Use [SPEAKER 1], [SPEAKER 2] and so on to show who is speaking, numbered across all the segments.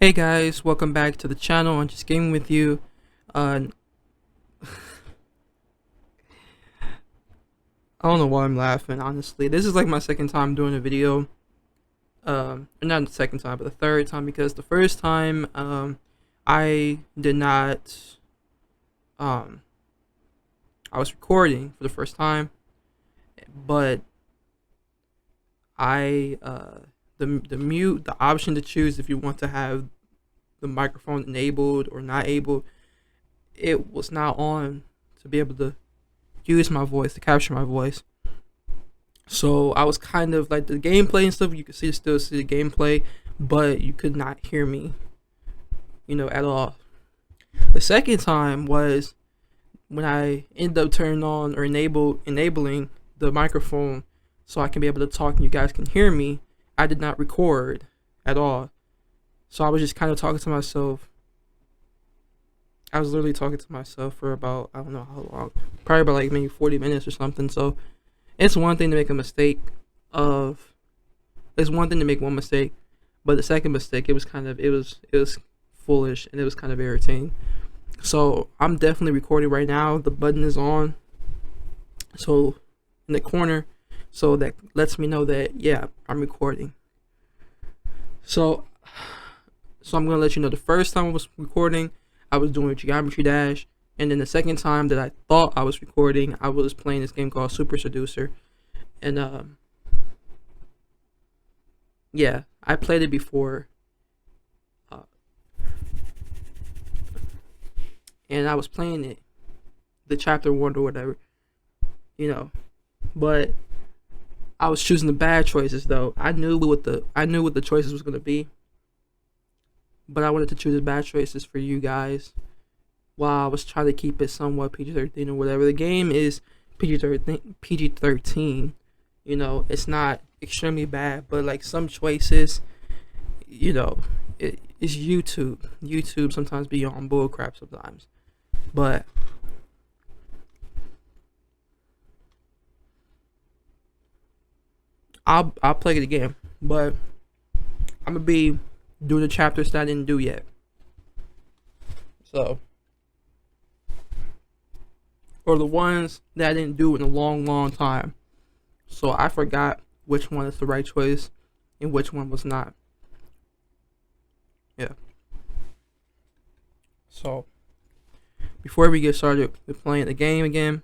[SPEAKER 1] Hey guys, welcome back to the channel. I'm just gaming with you. I don't know why I'm laughing, honestly. This is like my second time doing a video. Not the second time, but the third time, because the first time I did not I was recording for the first time, but I the option to choose if you want to have the microphone enabled or not able, it was not on to be able to use my voice, to capture my voice. So I was kind of like the gameplay and stuff, you could still see the gameplay, but you could not hear me, at all. The second time was when I ended up turning on or enabling the microphone so I can be able to talk and you guys can hear me. I did not record at all. So I was just kind of talking to myself. I was literally talking to myself for about, I don't know how long, probably about like maybe 40 minutes or something. So it's one thing to make a mistake it's one thing to make one mistake, but the second mistake, it was foolish and it was kind of irritating. So I'm definitely recording right now. The button is on, so in the corner, so that lets me know that, yeah, I'm recording. So I'm gonna let you know, the first time I was recording, I was doing Geometry Dash, and then the second time that I thought I was recording, I was playing this game called Super Seducer. And yeah, I played it before, and I was playing it, the chapter 1 or whatever, but I was choosing the bad choices though. I knew what the choices was gonna be, but I wanted to choose the bad choices for you guys while I was trying to keep it somewhat PG-13 or whatever. The game is PG-13. It's not extremely bad, but like some choices, it's YouTube. YouTube sometimes be on bull crap sometimes, but I'll play it again, but I'm gonna be doing the chapters that I didn't do yet. So, or the ones that I didn't do in a long time. So I forgot which one is the right choice and which one was not. Yeah. So before we get started with playing the game again,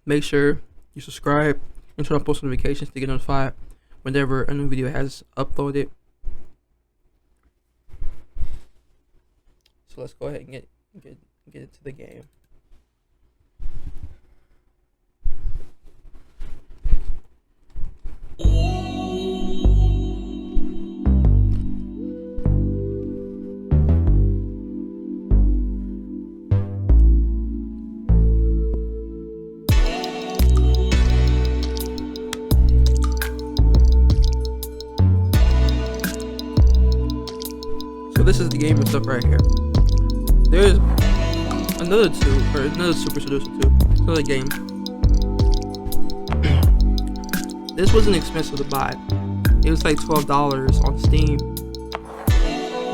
[SPEAKER 1] make sure you subscribe and turn on post notifications to get notified whenever a new video has uploaded. So let's go ahead and get into the game. So this is the game and stuff right here. There's another Super Seducer 2. It's another game. This wasn't expensive to buy. It was like $12 on Steam,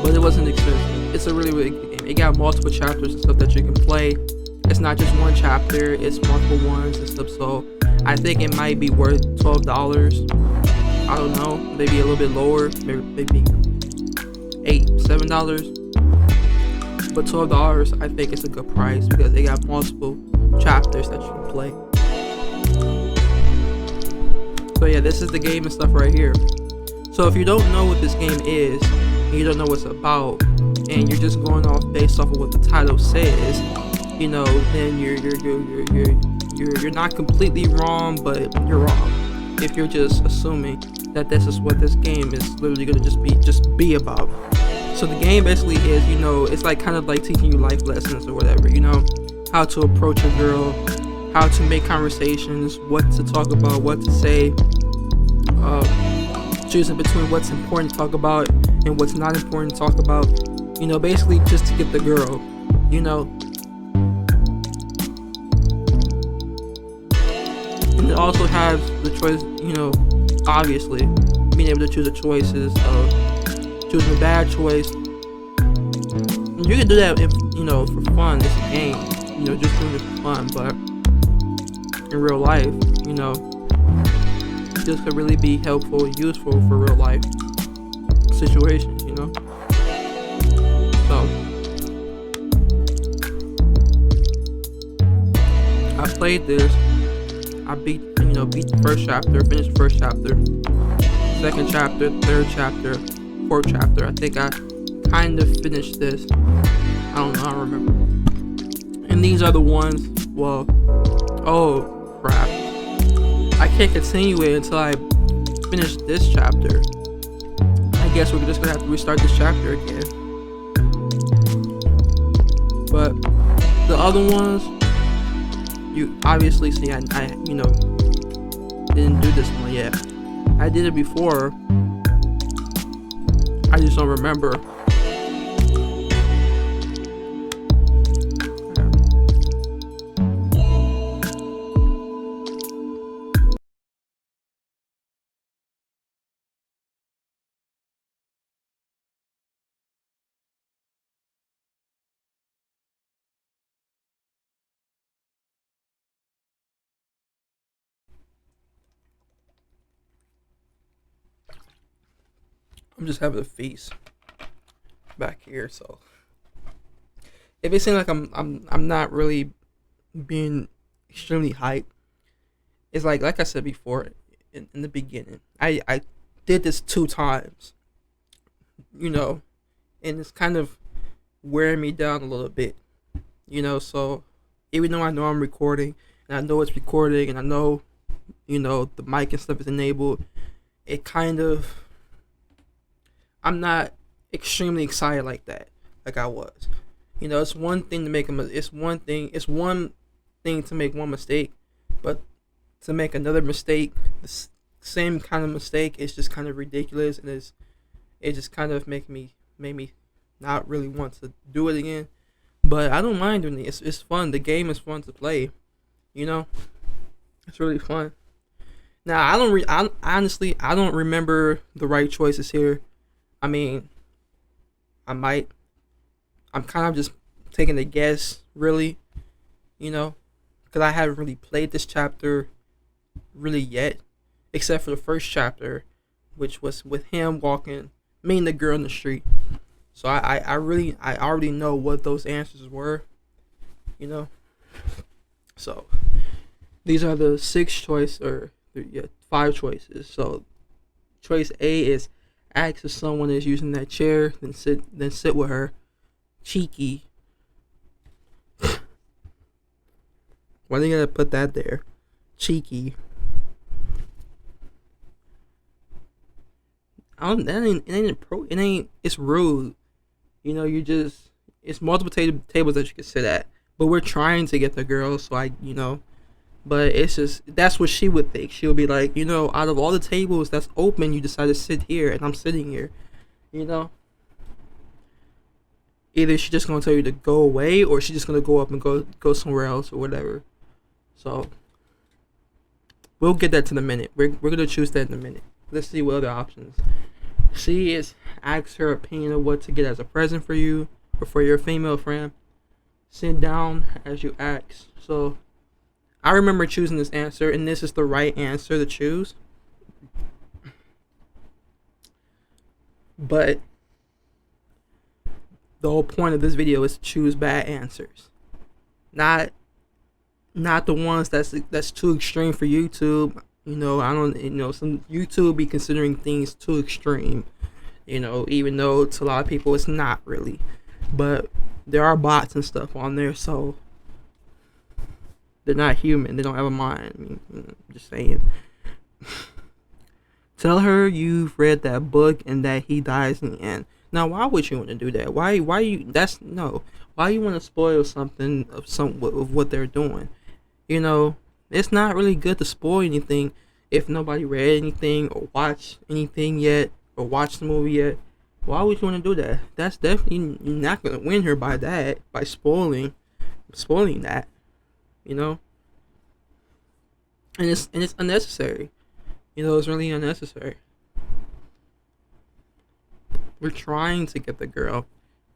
[SPEAKER 1] but it wasn't expensive. It's a really good game. It got multiple chapters and stuff that you can play. It's not just one chapter, it's multiple ones and stuff. So I think it might be worth $12. I don't know, maybe a little bit lower, maybe $7. But $12, I think it's a good price because they got multiple chapters that you can play. So yeah, this is the game and stuff right here. So if you don't know what this game is, and you don't know what it's about, and you're just going off based off of what the title says, then you're not completely wrong, but you're wrong if you're just assuming that this is what this game is literally gonna just be about. So the game basically is, it's like kind of like teaching you life lessons or whatever, how to approach a girl, how to make conversations, what to talk about, what to say, choosing between what's important to talk about and what's not important to talk about, basically just to get the girl, And it also has the choice, obviously, being able to choose the choices of choosing a bad choice. You can do that if for fun. It's a game. Just doing it for fun. But in real life, this could really be helpful and useful for real life situations. So I played this. I beat the first chapter, finished the first chapter, second chapter, third chapter, fourth chapter. I think I kind of finished this. I don't know, I don't remember. And these are the ones, well, oh crap. I can't continue it until I finish this chapter. I guess we're just gonna have to restart this chapter again. But the other ones, you obviously see I didn't do this one yet. I did it before. I just don't remember. I'm just having a feast back here, so if it seems like I'm not really being extremely hyped, it's like I said before in the beginning. I did this 2 times, and it's kind of wearing me down a little bit, So even though I know I'm recording and I know it's recording and I know, the mic and stuff is enabled, it kind of I'm not extremely excited like that, like I was. It's one thing to make it's one thing to make one mistake, but to make another mistake, the same kind of mistake, it's just kind of ridiculous, and it just kind of made me not really want to do it again. But I don't mind doing it. It's fun. The game is fun to play. It's really fun. Now honestly I don't remember the right choices here. I mean, I'm kind of just taking a guess, really, because I haven't really played this chapter really yet, except for the first chapter, which was with him meeting the girl in the street. So I already know what those answers were, So these are the 5 choices. So choice A is ask if someone is using that chair, then sit with her. Cheeky. Why do you gotta put that there? Cheeky. It's rude. It's multiple tables that you can sit at. But we're trying to get the girl, so but it's just, that's what she would think. She'll be like, out of all the tables that's open, you decide to sit here, and I'm sitting here. Either she's just gonna tell you to go away, or she's just gonna go up and go somewhere else or whatever. So we'll get that to the minute. We're gonna choose that in a minute. Let's see what other options. C is ask her opinion of what to get as a present for you or for your female friend. Sit down as you ask. So I remember choosing this answer, and this is the right answer to choose. But the whole point of this video is to choose bad answers, not the ones that's too extreme for YouTube. Some YouTube be considering things too extreme. Even though to a lot of people it's not really, but there are bots and stuff on there, so they're not human. They don't have a mind. I'm just saying. Tell her you've read that book and that he dies in the end. Now, why would you want to do that? Why you Why you want to spoil something of what they're doing? It's not really good to spoil anything if nobody read anything or watched anything yet or watched the movie yet. Why would you want to do that? That's definitely, you're not gonna win her by spoiling that. And it's unnecessary. It's really unnecessary. We're trying to get the girl,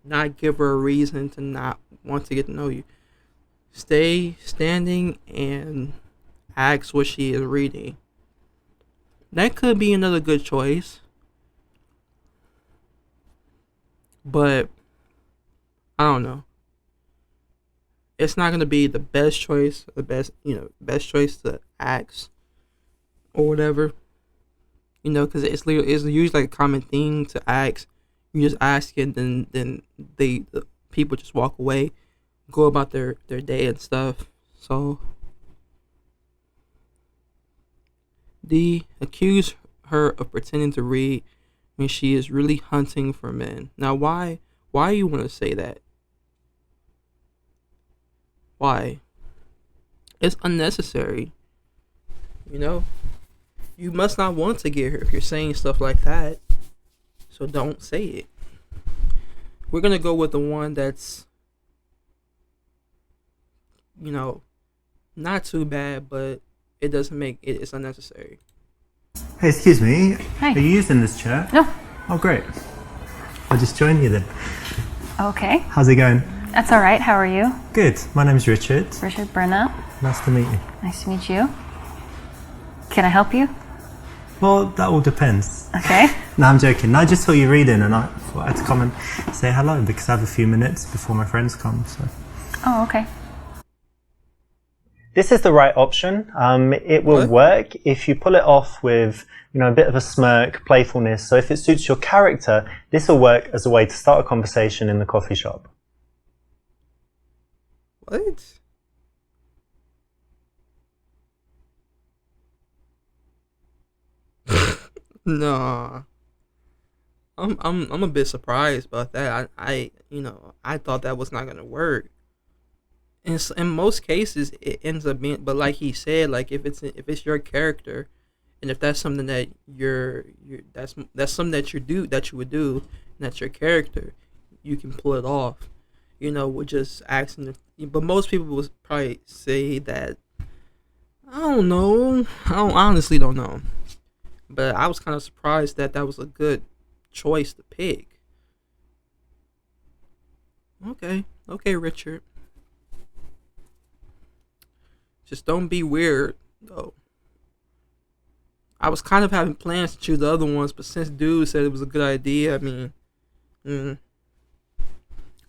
[SPEAKER 1] not give her a reason to not want to get to know you. Stay standing and ask what she is reading. That could be another good choice. But I don't know. It's not gonna be the best choice, best choice to ask or whatever. Because it's usually like a common thing to ask. You just ask it, then the people just walk away, go about their day and stuff. So D, accuse her of pretending to read when she is really hunting for men. Now, why you want to say that? Why? It's unnecessary. You must not want to get her if you're saying stuff like that. So don't say it. We're gonna go with the one that's, not too bad, but it doesn't make it. It's unnecessary.
[SPEAKER 2] Hey, excuse me.
[SPEAKER 3] Hi.
[SPEAKER 2] Are you using this chair?
[SPEAKER 3] No.
[SPEAKER 2] Oh, great. I'll just join you then.
[SPEAKER 3] Okay.
[SPEAKER 2] How's it going?
[SPEAKER 3] That's all right. How are you?
[SPEAKER 2] Good. My name's Richard.
[SPEAKER 3] Richard Brenna.
[SPEAKER 2] Nice to meet you.
[SPEAKER 3] Nice to meet you. Can I help you?
[SPEAKER 2] Well, that all depends.
[SPEAKER 3] Okay.
[SPEAKER 2] No, I'm joking. I just saw you reading and I thought I'd come and say hello because I have a few minutes before my friends come. So.
[SPEAKER 3] Oh, okay.
[SPEAKER 2] This is the right option. It will work if you pull it off with, a bit of a smirk, playfulness. So if it suits your character, this will work as a way to start a conversation in the coffee shop.
[SPEAKER 1] What? Nah. I'm a bit surprised about that. I thought that was not gonna work. In most cases, it ends up being, but like he said, like if it's your character, and if that's something that that's something that you would do, and that's your character, you can pull it off. With just asking. But most people would probably say that. I don't know. I honestly don't know. But I was kind of surprised that was a good choice to pick. Okay, Richard. Just don't be weird, though. I was kind of having plans to choose the other ones, but since dude said it was a good idea, I mean,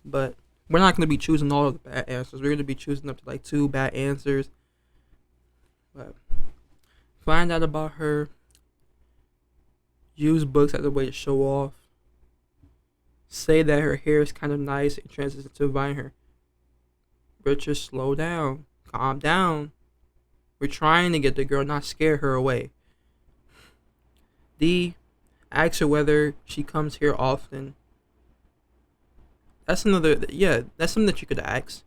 [SPEAKER 1] but we're not going to be choosing all of the bad answers. We're going to be choosing up to like 2 bad answers. But find out about her. Use books as a way to show off. Say that her hair is kind of nice and transitions into inviting her. Richard, slow down. Calm down. We're trying to get the girl, not scare her away. D, ask her whether she comes here often. That's something that you could ask.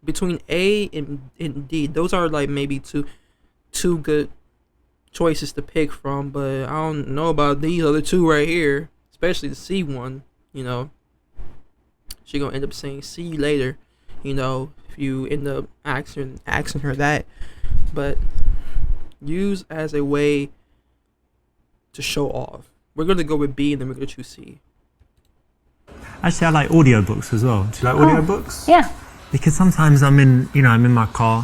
[SPEAKER 1] Between A and D, those are like maybe two good choices to pick from, but I don't know about these other 2 right here, especially the C one. She gonna end up saying see you later, if you end up asking her that. But use as a way to show off. We're gonna go with B and then we're gonna choose C.
[SPEAKER 2] Actually, I like audiobooks as well. Do you like audiobooks?
[SPEAKER 3] Yeah.
[SPEAKER 2] Because sometimes I'm in my car,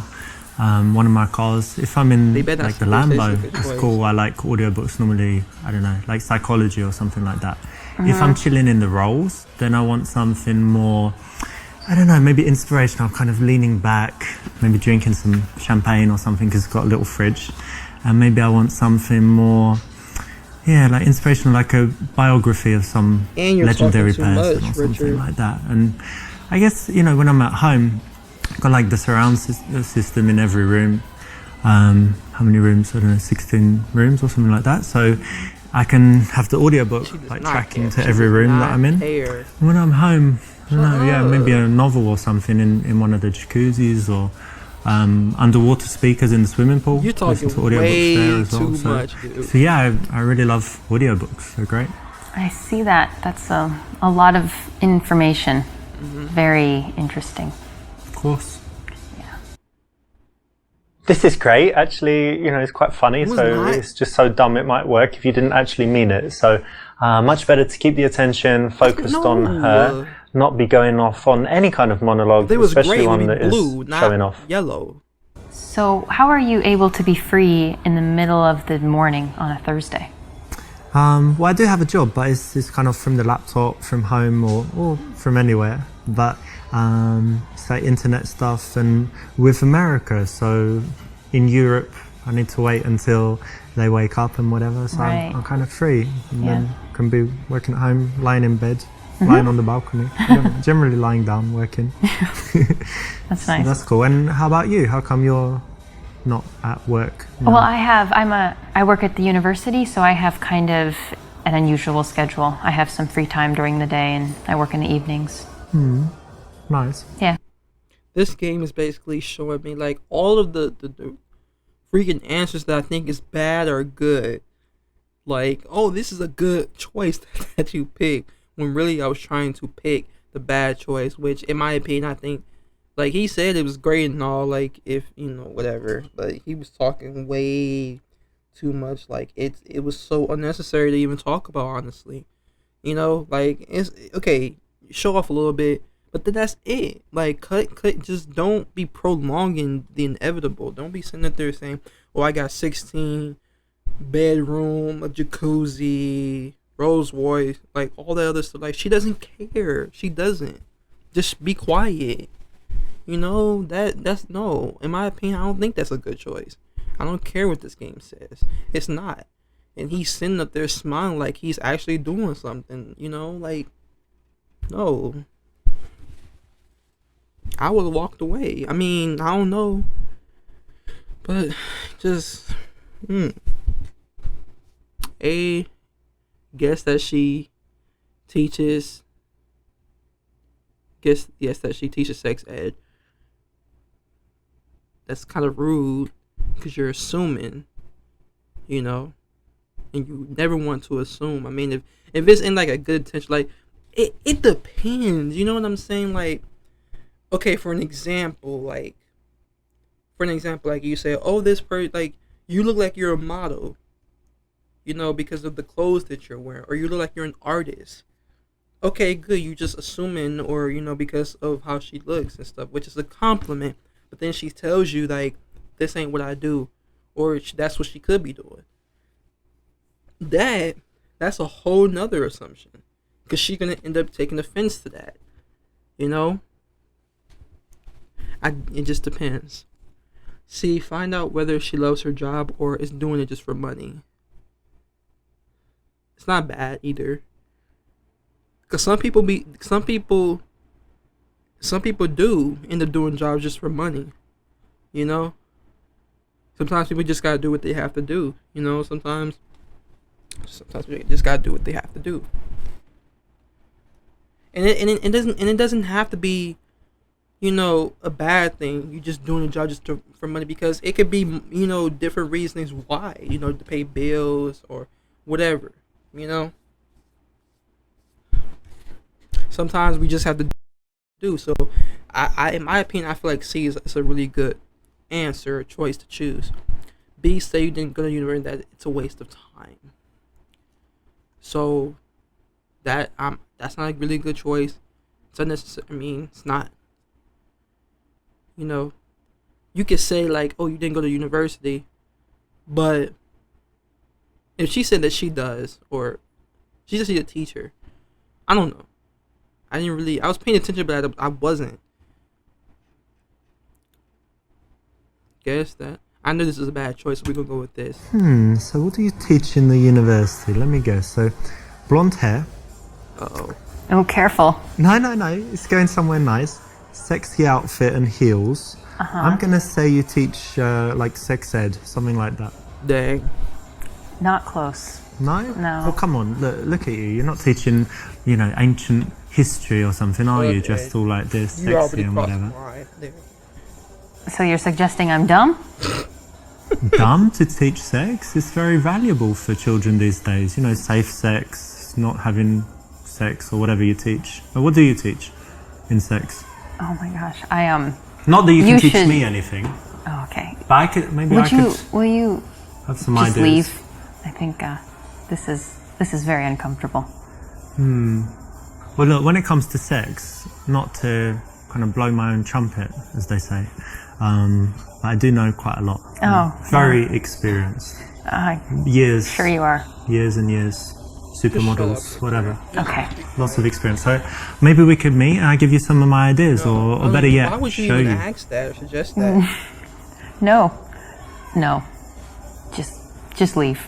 [SPEAKER 2] one of my cars. If I'm in like the Lambo, it's cool. I like audiobooks normally. I don't know, like psychology or something like that. If I'm chilling in the Rolls, then I want something more, I don't know, maybe inspirational. I'm kind of leaning back, maybe drinking some champagne or something because it's got a little fridge. And maybe I want something more, like inspirational, like a biography of some legendary person or something like that. And I guess, when I'm at home, I've got like the surround system in every room. How many rooms? I don't know, 16 rooms or something like that. So I can have the audiobook like tracking to every room that I'm in. And when I'm home, I don't know, maybe a novel or something in one of the jacuzzis or underwater speakers in the swimming pool.
[SPEAKER 1] You're talking
[SPEAKER 2] to audiobooks
[SPEAKER 1] way
[SPEAKER 2] there as well.
[SPEAKER 1] too much, dude.
[SPEAKER 2] So yeah, I really love audiobooks. They're great.
[SPEAKER 3] I see that. That's a lot of information. Very interesting.
[SPEAKER 2] Of course.
[SPEAKER 3] Yeah.
[SPEAKER 2] This is great. Actually, you know, it's quite funny. So it's just so dumb it might work if you didn't actually mean it. So much better to keep the attention focused on her, not be going off on any kind of monologue, especially one that is showing off.
[SPEAKER 1] Yellow.
[SPEAKER 3] So how are you able to be free in the middle of the morning on a Thursday?
[SPEAKER 2] Well, I do have a job, but it's kind of from the laptop, from home, or from anywhere. But it's like internet stuff, and with America, so in Europe, I need to wait until they wake up and whatever. So I'm kind of free, and then can be working at home, lying in bed, lying on the balcony, generally lying down, working.
[SPEAKER 3] That's nice.
[SPEAKER 2] So that's cool. And how about you? How come you're not at work?
[SPEAKER 3] Well, I work at the university, so I have kind of an unusual schedule. I have some free time during the day, and I work in the evenings.
[SPEAKER 2] Nice.
[SPEAKER 3] Yeah.
[SPEAKER 1] This game is basically showing me like all of the freaking answers that I think is bad or good. Like, oh, this is a good choice that you pick, when really I was trying to pick the bad choice, which in my opinion, I think, like he said it was great and all, like if, you know, whatever, but he was talking way too much. Like it was so unnecessary to even talk about, honestly. You know, like it's okay, show off a little bit, but then that's it. Like cut, just don't be prolonging the inevitable. Don't be sitting up there saying, oh, I got 16 bedroom, a jacuzzi, Rolls Royce, like all that other stuff. Like she doesn't care. She doesn't. Just be quiet. You know, that's no. In my opinion, I don't think that's a good choice. I don't care what this game says. It's not. And he's sitting up there smiling like he's actually doing something. You know, like no. I would have walked away. I mean, I don't know. But just guess that she teaches that she teaches sex ed. That's kind of rude because you're assuming, you know, and you never want to assume. I mean, if it's in like a good intention, like it depends, you know what I'm saying? Like, okay, for an example, like you say, oh, this person, like, you look like you're a model, you know, because of the clothes that you're wearing, or you look like you're an artist. Okay, good, you just assuming, or, you know, because of how she looks and stuff, which is a compliment, but then she tells you, like, this ain't what I do, or that's what she could be doing. That's a whole nother assumption, because she's going to end up taking offense to that, you know? It just depends. See, find out whether she loves her job or is doing it just for money. It's not bad either. Cause some people do end up doing jobs just for money. You know? Sometimes people just gotta do what they have to do. You know, sometimes people just gotta do what they have to do. And it doesn't have to be, you know, a bad thing. You just doing a job just for money, because it could be, you know, different reasons why, you know, to pay bills or whatever, you know. Sometimes we just have to do. So I in my opinion, I feel like C is a really good answer, choice to choose. B, say you didn't go to university, that it's a waste of time. So that's not a really good choice. It's unnecessary. I mean, it's not. You know, you could say like, oh, you didn't go to university, but if she said that she does, or she's just a teacher, I don't know. I was paying attention, but I wasn't. Guess that. I know this is a bad choice, so we're going to go with this.
[SPEAKER 2] So what do you teach in the university? Let me guess. So, blonde hair.
[SPEAKER 1] Uh-oh.
[SPEAKER 3] Oh, careful.
[SPEAKER 2] No. It's going somewhere nice. Sexy outfit and heels. I'm going to say you teach, like, sex ed, something like that.
[SPEAKER 1] Dang.
[SPEAKER 3] Not close.
[SPEAKER 2] No?
[SPEAKER 3] No.
[SPEAKER 2] Oh, come on. Look at you. You're not teaching, you know, ancient history or something, are you? Just all like this, sexy and whatever.
[SPEAKER 3] So you're suggesting I'm dumb?
[SPEAKER 2] Dumb to teach sex? It's very valuable for children these days. You know, safe sex, not having sex, or whatever you teach. What do you teach in sex?
[SPEAKER 3] Oh my gosh,
[SPEAKER 2] Not that you can teach me anything.
[SPEAKER 3] Oh, okay.
[SPEAKER 2] But I could, maybe I could
[SPEAKER 3] will you
[SPEAKER 2] have some
[SPEAKER 3] just
[SPEAKER 2] ideas.
[SPEAKER 3] leave? I think this is very uncomfortable.
[SPEAKER 2] Well, look, when it comes to sex, not to kind of blow my own trumpet, as they say, but I do know quite a lot.
[SPEAKER 3] Oh.
[SPEAKER 2] Very experienced. Years.
[SPEAKER 3] Sure you are.
[SPEAKER 2] Years and years. Supermodels, whatever.
[SPEAKER 3] Okay.
[SPEAKER 2] Lots of experience. So maybe we could meet and I give you some of my ideas, or better yet,
[SPEAKER 1] why would you
[SPEAKER 2] show
[SPEAKER 1] even
[SPEAKER 2] you.
[SPEAKER 1] ask that or suggest that?
[SPEAKER 3] No. Just leave.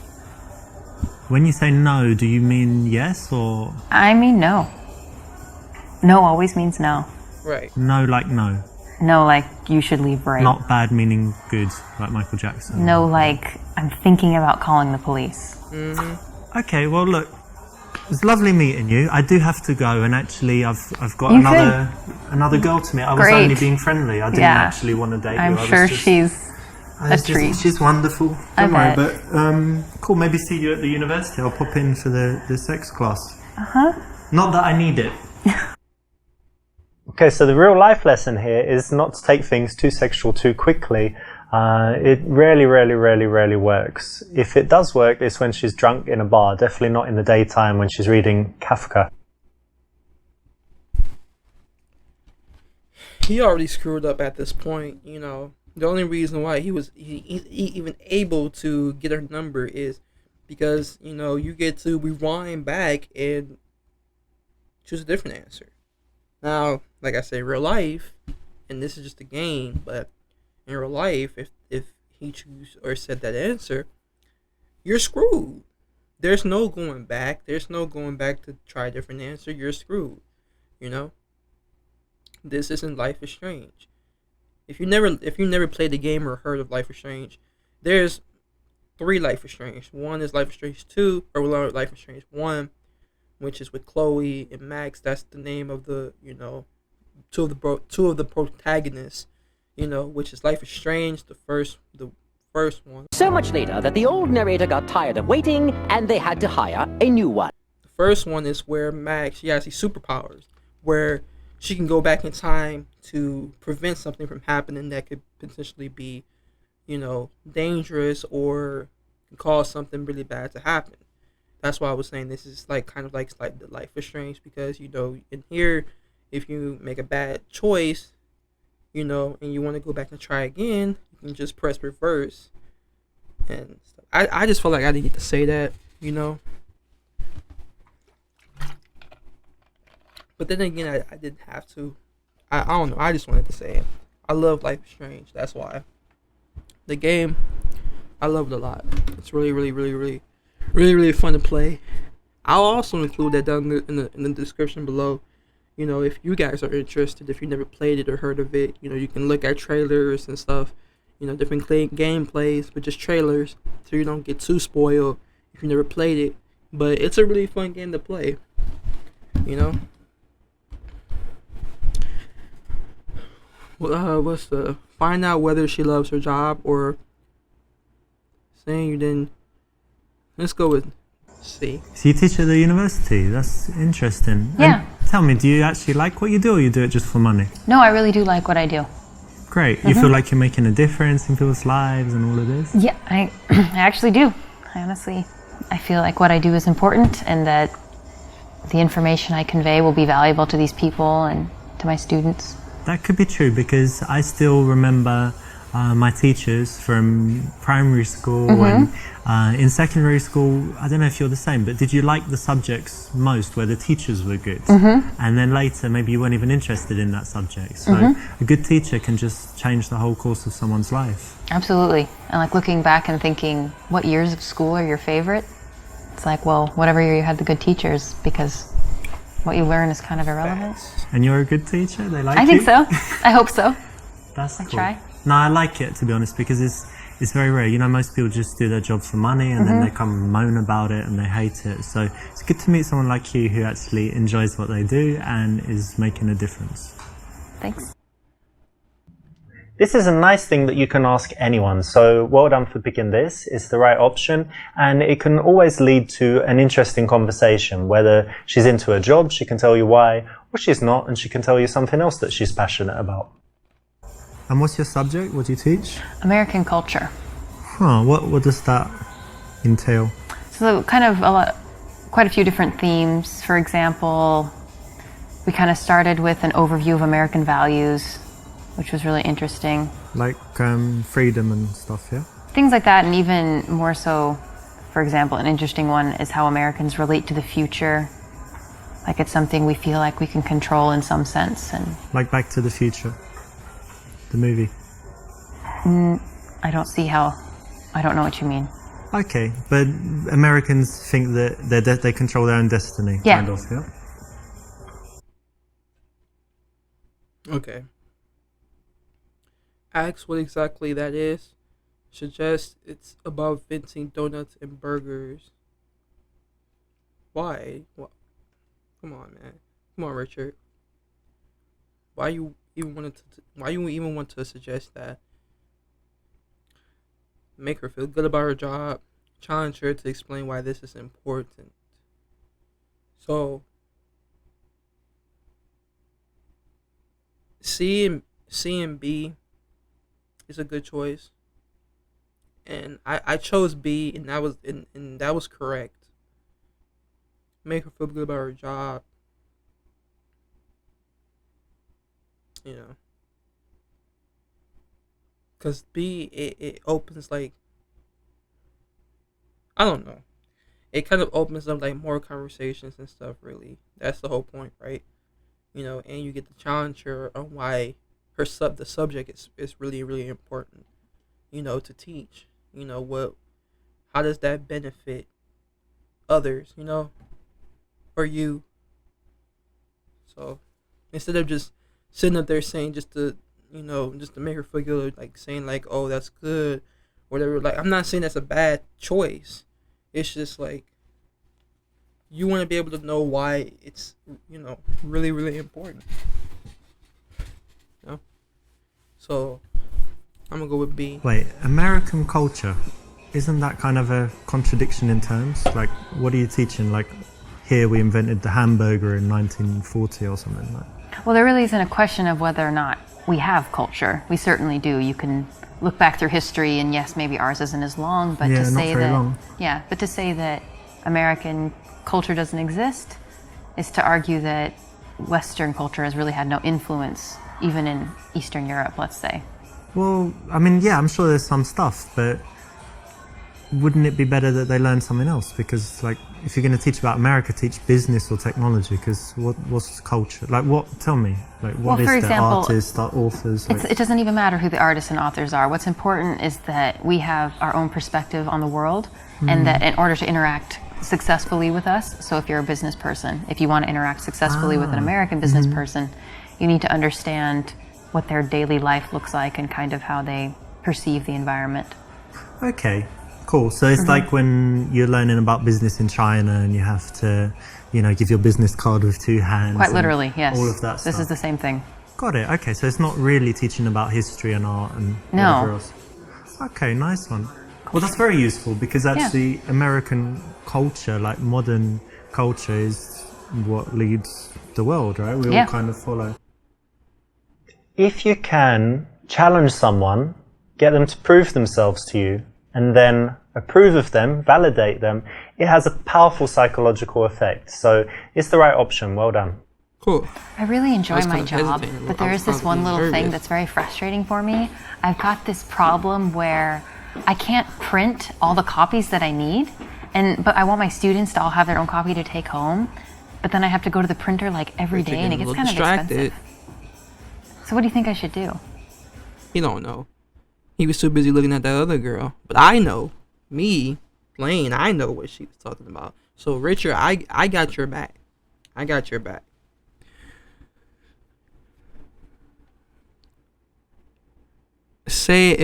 [SPEAKER 2] When you say no, do you mean yes or
[SPEAKER 3] I mean no. No always means no.
[SPEAKER 1] Right.
[SPEAKER 2] no like no?
[SPEAKER 3] No, like you should leave right.
[SPEAKER 2] Not bad meaning good, like Michael Jackson.
[SPEAKER 3] No, like I'm thinking about calling the police.
[SPEAKER 2] Okay, well look, it was lovely meeting you. I do have to go, and actually I've got
[SPEAKER 3] You
[SPEAKER 2] another girl to meet. I was
[SPEAKER 3] Great.
[SPEAKER 2] only being friendly. I didn't actually want to date
[SPEAKER 3] I'm
[SPEAKER 2] you. I
[SPEAKER 3] sure
[SPEAKER 2] was just,
[SPEAKER 3] she's a treat.
[SPEAKER 2] She's wonderful.
[SPEAKER 3] I
[SPEAKER 2] Don't worry,
[SPEAKER 3] bet.
[SPEAKER 2] but cool. Maybe see you at the university. I'll pop in for the sex class. Not that I need it. Okay, so the real life lesson here is not to take things too sexual too quickly. It rarely works. If it does work, it's when she's drunk in a bar, definitely not in the daytime when she's reading Kafka.
[SPEAKER 1] He already screwed up at this point, you know. The only reason why he even able to get her number is because, you know, you get to rewind back and choose a different answer. Now, like I say, real life, and this is just a game, but in real life, if he choose or said that answer, you're screwed. There's no going back. There's no going back to try a different answer. You're screwed. You know? This isn't Life is Strange. If you never played the game or heard of Life is Strange, there's 3 Life is Strange. One is Life is Strange 2, or Life is Strange 1, which is with Chloe and Max. That's the name of the, you know, two of the protagonists, you know, which is Life is Strange, the first one.
[SPEAKER 4] So much later that the old narrator got tired of waiting and they had to hire a new one.
[SPEAKER 1] The first one is where Max, she has these superpowers, where she can go back in time to prevent something from happening that could potentially be, you know, dangerous or cause something really bad to happen. That's why I was saying this is like kind of like the Life is Strange, because, you know, in here, if you make a bad choice, you know, and you want to go back and try again, you can just press reverse and stuff. I just felt like I didn't need to say that, you know. But then again, I didn't have to. I don't know. I just wanted to say it. I love Life is Strange. That's why. The game, I love it a lot. It's really fun to play. I'll also include that down in the description below. You know, if you guys are interested, if you never played it or heard of it, you know, you can look at trailers and stuff. You know, different gameplays, but just trailers, so you don't get too spoiled if you never played it. But it's a really fun game to play. You know. What's the find out whether she loves her job or saying you didn't. Let's go with C.
[SPEAKER 2] So you teach at the university? That's interesting.
[SPEAKER 3] Yeah.
[SPEAKER 2] And tell me, do you actually like what you do, or you do it just for money?
[SPEAKER 3] No, I really do like what I do.
[SPEAKER 2] Great. You feel like you're making a difference in people's lives and all of this?
[SPEAKER 3] Yeah, I actually do. I feel like what I do is important, and that the information I convey will be valuable to these people and to my students.
[SPEAKER 2] That could be true, because I still remember my teachers from primary school and in secondary school. I don't know if you're the same, but did you like the subjects most where the teachers were good? And then later maybe you weren't even interested in that subject. So a good teacher can just change the whole course of someone's life.
[SPEAKER 3] Absolutely. And like looking back and thinking, what years of school are your favorite? It's like, well, whatever year you had the good teachers, because what you learn is kind of irrelevant.
[SPEAKER 2] And you're a good teacher? They like you?
[SPEAKER 3] I think so. I hope so.
[SPEAKER 2] That's cool.
[SPEAKER 3] Try.
[SPEAKER 2] No, I like it, to be honest, because it's very rare. You know, most people just do their job for money and then they come and moan about it and they hate it. So it's good to meet someone like you who actually enjoys what they do and is making a difference.
[SPEAKER 3] Thanks.
[SPEAKER 2] This is a nice thing that you can ask anyone, so well done for picking this. It's the right option, and it can always lead to an interesting conversation. Whether she's into a job, she can tell you why, or she's not, and she can tell you something else that she's passionate about. And what's your subject? What do you teach?
[SPEAKER 3] American culture.
[SPEAKER 2] Huh, what does that entail?
[SPEAKER 3] So kind of quite a few different themes. For example, we kind of started with an overview of American values, which was really interesting.
[SPEAKER 2] Like freedom and stuff, yeah?
[SPEAKER 3] Things like that, and even more so, for example, an interesting one is how Americans relate to the future. Like it's something we feel like we can control in some sense. And
[SPEAKER 2] like Back to the Future, the movie.
[SPEAKER 3] I don't know what you mean.
[SPEAKER 2] Okay, but Americans think that they control their own destiny,
[SPEAKER 3] yeah.
[SPEAKER 2] Kind of, yeah?
[SPEAKER 1] Okay. Ask what exactly that is. Suggest it's about venting donuts and burgers. Why? What? Come on, man. Come on, Richard. Why you even want to suggest that? Make her feel good about her job. Challenge her to explain why this is important. So, C and B is a good choice, and I chose B, and that was correct. Make her feel good about her job. You know, because B it opens like, I don't know. It kind of opens up like more conversations and stuff. Really, that's the whole point, right? You know, and you get to challenge her on why the subject is really, really important. You know, to teach. You know, how does that benefit others? You know, or you. So instead of just sitting up there saying just to make her feel good, like saying like, oh, that's good, whatever. Like, I'm not saying that's a bad choice. It's just like, you want to be able to know why it's, really, really important. You know? So, I'm going to go with B.
[SPEAKER 2] Wait, American culture, isn't that kind of a contradiction in terms? Like, what are you teaching? Like, here we invented the hamburger in 1940 or something like.
[SPEAKER 3] Well, there really isn't a question of whether or not we have culture. We certainly do. You can look back through history, and yes, maybe ours isn't as long, but to say that American culture doesn't exist is to argue that Western culture has really had no influence, even in Eastern Europe, let's say.
[SPEAKER 2] Well, I mean, yeah, I'm sure there's some stuff, but wouldn't it be better that they learn something else? Because, like, if you're going to teach about America, teach business or technology, because what's culture? Like, what? Tell me. Like, what is the artists, the authors? Like,
[SPEAKER 3] it doesn't even matter who the artists and authors are. What's important is that we have our own perspective on the world, and that in order to interact successfully with us, so if you're a business person, if you want to interact successfully with an American business person, you need to understand what their daily life looks like and kind of how they perceive the environment.
[SPEAKER 2] Okay. Cool. So it's like when you're learning about business in China and you have to, give your business card with two hands.
[SPEAKER 3] Quite literally, yes.
[SPEAKER 2] All of that stuff.
[SPEAKER 3] This is the same thing.
[SPEAKER 2] Got it. Okay. So it's not really teaching about history and art and whatever else. Okay. Nice one. Well, that's very useful because actually American culture, like modern culture, is what leads the world, right? We all kind of follow. If you can challenge someone, get them to prove themselves to you, and then approve of them, validate them, it has a powerful psychological effect. So it's the right option. Well done.
[SPEAKER 1] Cool.
[SPEAKER 3] I really enjoy my job, but there is this one little thing that's very frustrating for me. I've got this problem where I can't print all the copies that I need, but I want my students to all have their own copy to take home, but then I have to go to the printer like every day, and it gets kind of expensive. So what do you think I should do?
[SPEAKER 1] You don't know. He was too busy looking at that other girl. But I know. Me, Lane, I know what she was talking about. So, Richard, I got your back. I got your back. Say it.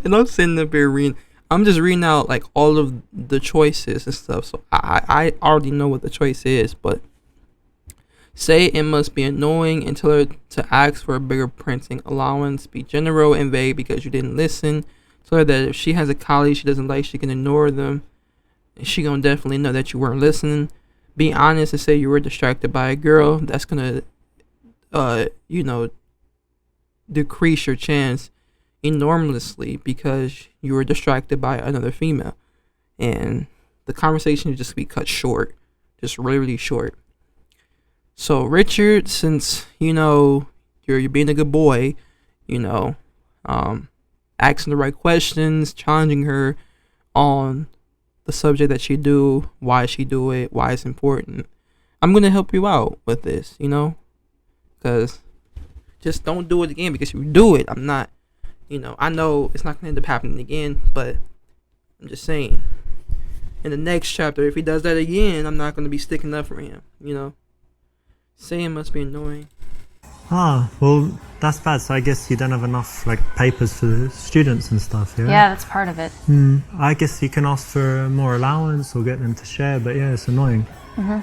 [SPEAKER 1] And I'm sitting up here reading. I'm just reading out, like, all of the choices and stuff. So, I already know what the choice is. But say it must be annoying and tell her to ask for a bigger printing allowance. Be general and vague because you didn't listen. Tell her that if she has a colleague she doesn't like, she can ignore them. And she gonna definitely know that you weren't listening. Be honest and say you were distracted by a girl. That's gonna, decrease your chance enormously because you were distracted by another female, and the conversation would just be cut short, just really short. So Richard, since you're being a good boy, asking the right questions, challenging her on the subject that she do, why she do it, why it's important, I'm gonna help you out with this, because just don't do it again, because if you do it, I'm not, I know it's not gonna end up happening again, but I'm just saying, in the next chapter, if he does that again, I'm not gonna be sticking up for him, Saying must be annoying.
[SPEAKER 2] Ah, well, that's bad. So I guess you don't have enough papers for the students and stuff, yeah?
[SPEAKER 3] Yeah, that's part of it.
[SPEAKER 2] I guess you can ask for more allowance or get them to share, but yeah, it's annoying.
[SPEAKER 3] Mm-hmm.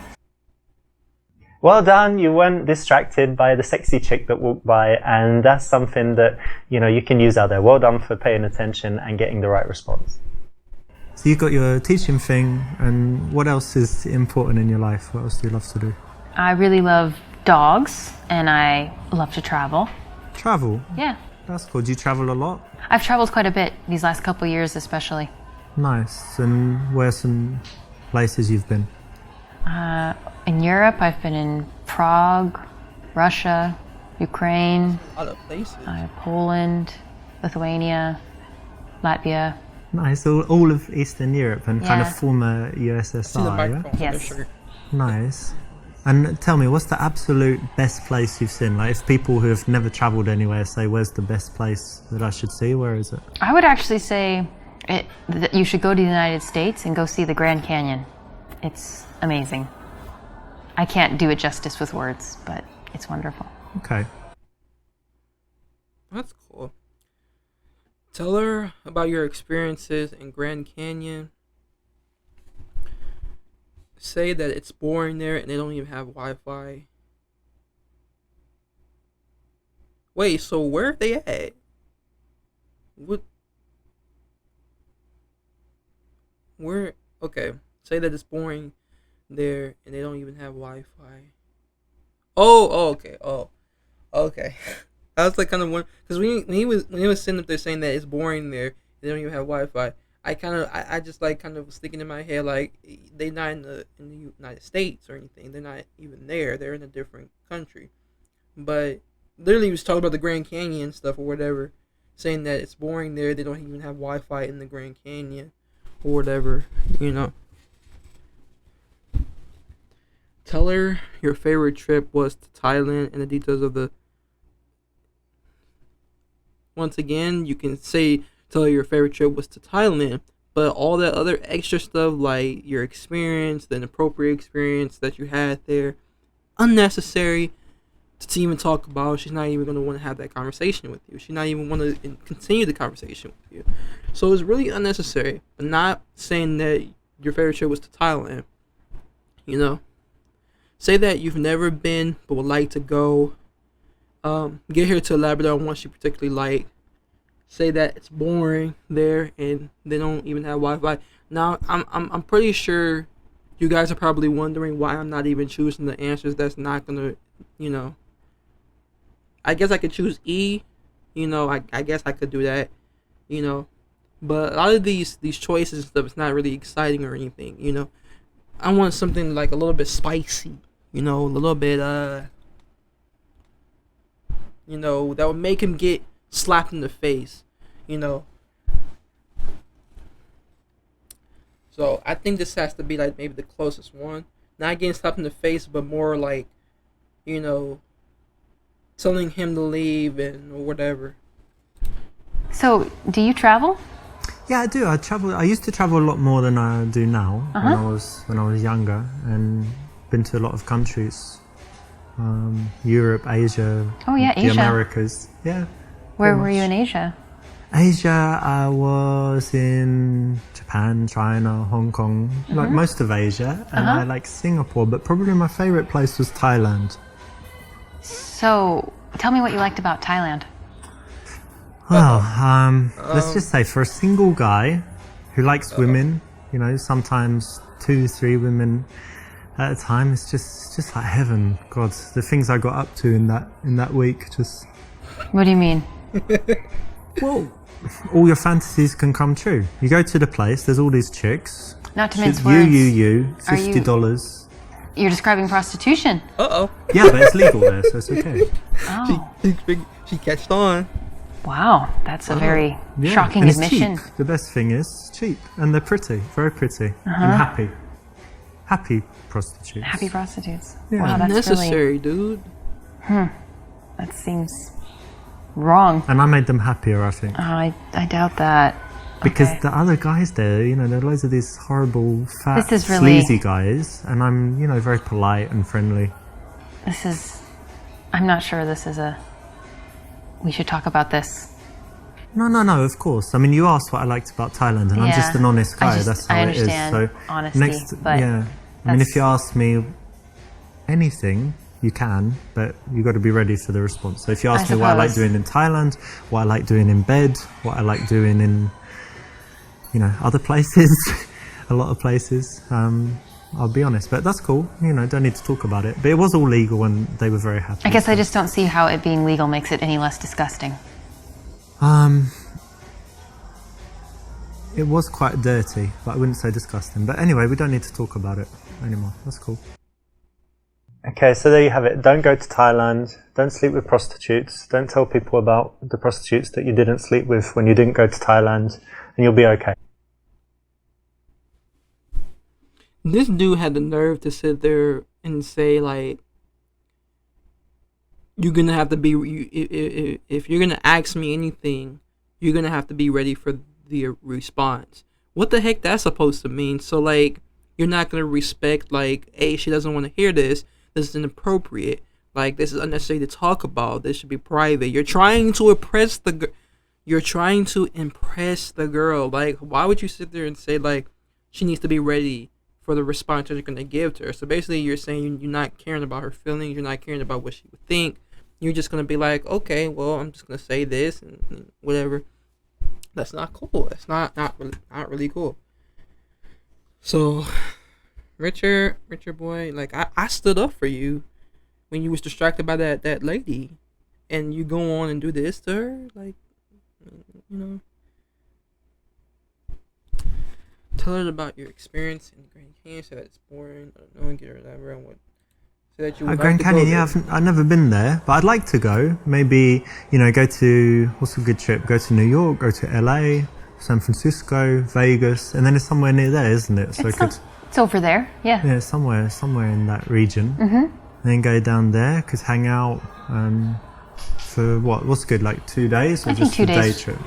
[SPEAKER 2] Well done, you weren't distracted by the sexy chick that walked by, and that's something that, you can use out there. Well done for paying attention and getting the right response. So you got your teaching thing, and what else is important in your life? What else do you love to do?
[SPEAKER 3] I really love dogs, and I love to travel.
[SPEAKER 2] Travel?
[SPEAKER 3] Yeah.
[SPEAKER 2] That's cool. Do you travel a lot?
[SPEAKER 3] I've traveled quite a bit these last couple of years especially.
[SPEAKER 2] Nice. And where's some places you've been?
[SPEAKER 3] In Europe, I've been in Prague, Russia, Ukraine,
[SPEAKER 1] A lot of places.
[SPEAKER 3] Poland, Lithuania, Latvia.
[SPEAKER 2] Nice. All of Eastern Europe and kind of
[SPEAKER 3] Yeah.
[SPEAKER 2] former
[SPEAKER 1] See the
[SPEAKER 2] USSR,
[SPEAKER 1] microphone
[SPEAKER 2] yeah?
[SPEAKER 1] on their
[SPEAKER 3] Yes.
[SPEAKER 1] shirt.
[SPEAKER 2] Nice. And tell me, what's the absolute best place you've seen? If people who have never travelled anywhere say, where's the best place that I should see, where is it?
[SPEAKER 3] I would actually say that you should go to the United States and go see the Grand Canyon. It's amazing. I can't do it justice with words, but it's wonderful.
[SPEAKER 2] Okay.
[SPEAKER 1] That's cool. Tell her about your experiences in Grand Canyon. Say that it's boring there and they don't even have Wi-Fi. Wait, so where are they at? What? Where? Okay. Say that it's boring there and they don't even have Wi-Fi. Okay. Okay. I was kind of one because when he was sitting up there saying that it's boring there, they don't even have Wi-Fi. I just kind of was thinking in my head they're not in the United States or anything. They're not even there. They're in a different country. But literally, he was talking about the Grand Canyon stuff or whatever, saying that it's boring there. They don't even have Wi-Fi in the Grand Canyon or whatever. Tell her your favorite trip was to Thailand and the details of the. Once again, you can tell her your favorite trip was to Thailand, but all that other extra stuff like your experience, the inappropriate experience that you had there, unnecessary to even talk about. She's not even going to want to have that conversation with you. She's not even want to continue the conversation with you. So it's really unnecessary, but not saying that your favorite trip was to Thailand. Say that you've never been but would like to go. Get her to elaborate on what you particularly like. Say that it's boring there and they don't even have Wi-Fi. Now, I'm pretty sure you guys are probably wondering why I'm not even choosing the answers that's not gonna, I guess I could choose E. I guess I could do that. But a lot of these choices and stuff, it's not really exciting or anything. I want something a little bit spicy. A little bit that would make him get slapped in the face, So I think this has to be maybe the closest one. Not getting slapped in the face, but more telling him to leave and or whatever.
[SPEAKER 3] So, do you travel?
[SPEAKER 2] Yeah, I do. I travel. I used to travel a lot more than I do now. When I was younger, and been to a lot of countries. Europe, Asia.
[SPEAKER 3] Oh yeah,
[SPEAKER 2] the
[SPEAKER 3] Asia.
[SPEAKER 2] Americas. Yeah.
[SPEAKER 3] Where were you in Asia?
[SPEAKER 2] Asia, I was in Japan, China, Hong Kong, most of Asia, and I like Singapore, but probably my favorite place was Thailand.
[SPEAKER 3] So, tell me what you liked about Thailand.
[SPEAKER 2] Well, let's just say for a single guy who likes women, sometimes 2-3 women at a time, it's just like heaven. God, the things I got up to in that week, just
[SPEAKER 3] What do you mean?
[SPEAKER 2] Well, all your fantasies can come true. You go to the place, there's all these chicks.
[SPEAKER 3] Not to mince words.
[SPEAKER 2] $50.
[SPEAKER 3] You're describing prostitution.
[SPEAKER 1] Uh-oh.
[SPEAKER 2] Yeah, but it's legal there, so it's okay.
[SPEAKER 3] Oh.
[SPEAKER 1] She catched on.
[SPEAKER 3] Wow, that's a very shocking
[SPEAKER 2] and it's
[SPEAKER 3] admission.
[SPEAKER 2] Cheap. The best thing is cheap, and they're pretty, very pretty, and happy. Happy prostitutes.
[SPEAKER 3] Happy prostitutes.
[SPEAKER 2] Yeah.
[SPEAKER 3] Wow, that's
[SPEAKER 1] Unnecessary, dude.
[SPEAKER 3] That seems wrong.
[SPEAKER 2] And I made them happier, I think.
[SPEAKER 3] I doubt that.
[SPEAKER 2] Because the other guys there, you know, there are loads of these horrible, fat,
[SPEAKER 3] This is really-
[SPEAKER 2] sleazy guys, and I'm, you know, very polite and friendly.
[SPEAKER 3] I'm not sure this is we should talk about this.
[SPEAKER 2] No, of course. I mean, you asked what I liked about Thailand, and I'm just an honest guy. That's how it is. So
[SPEAKER 3] honesty, but
[SPEAKER 2] I mean, if you ask me anything, you can, but you got to be ready for the response. So if you ask me what I like doing in Thailand, what I like doing in bed, what I like doing in, you know, other places, a lot of places, I'll be honest. But that's cool. You know, don't need to talk about it. But it was all legal, and they were very happy.
[SPEAKER 3] I guess I just don't see how it being legal makes it any less disgusting.
[SPEAKER 2] It was quite dirty, but I wouldn't say disgusting. But anyway, we don't need to talk about it anymore. That's cool. Okay, so there you have it. Don't go to Thailand. Don't sleep with prostitutes. Don't tell people about the prostitutes that you didn't sleep with when you didn't go to Thailand, and you'll be okay.
[SPEAKER 1] This dude had the nerve to sit there and say, like, you're gonna have to be, if you're gonna ask me anything, you're gonna have to be ready for the response. What the heck that's supposed to mean? So, like, you're not gonna respect, like, hey, she doesn't want to hear this. This is inappropriate. Like, this is unnecessary to talk about. This should be private. You're trying to impress the girl. Like, why would you sit there and say, like, she needs to be ready for the response that you're gonna give to her? So basically, you're saying you're not caring about her feelings. You're not caring about what she would think. You're just gonna be like, okay, well, I'm just gonna say this and whatever. That's not cool. That's not really cool. So, Richard boy, like, I stood up for you when you was distracted by that lady, and you go on and do this to her, like, you know. Tell her about your experience in Grand Canyon. Say that it's boring. I don't know, get her whatever. And what? Say that you would like
[SPEAKER 2] Grand
[SPEAKER 1] to
[SPEAKER 2] Canyon,
[SPEAKER 1] go
[SPEAKER 2] yeah, I've never been there, but I'd like to go. Maybe, you know, go to, what's a good trip? Go to New York, go to LA, San Francisco, Vegas, and then it's somewhere near there, isn't it? So
[SPEAKER 3] It's over there, yeah.
[SPEAKER 2] Yeah, somewhere in that region. Mm-hmm. Then go down there, could hang out for what's good, like 2 days, or
[SPEAKER 3] I think
[SPEAKER 2] just
[SPEAKER 3] 2
[SPEAKER 2] a day
[SPEAKER 3] days.
[SPEAKER 2] trip?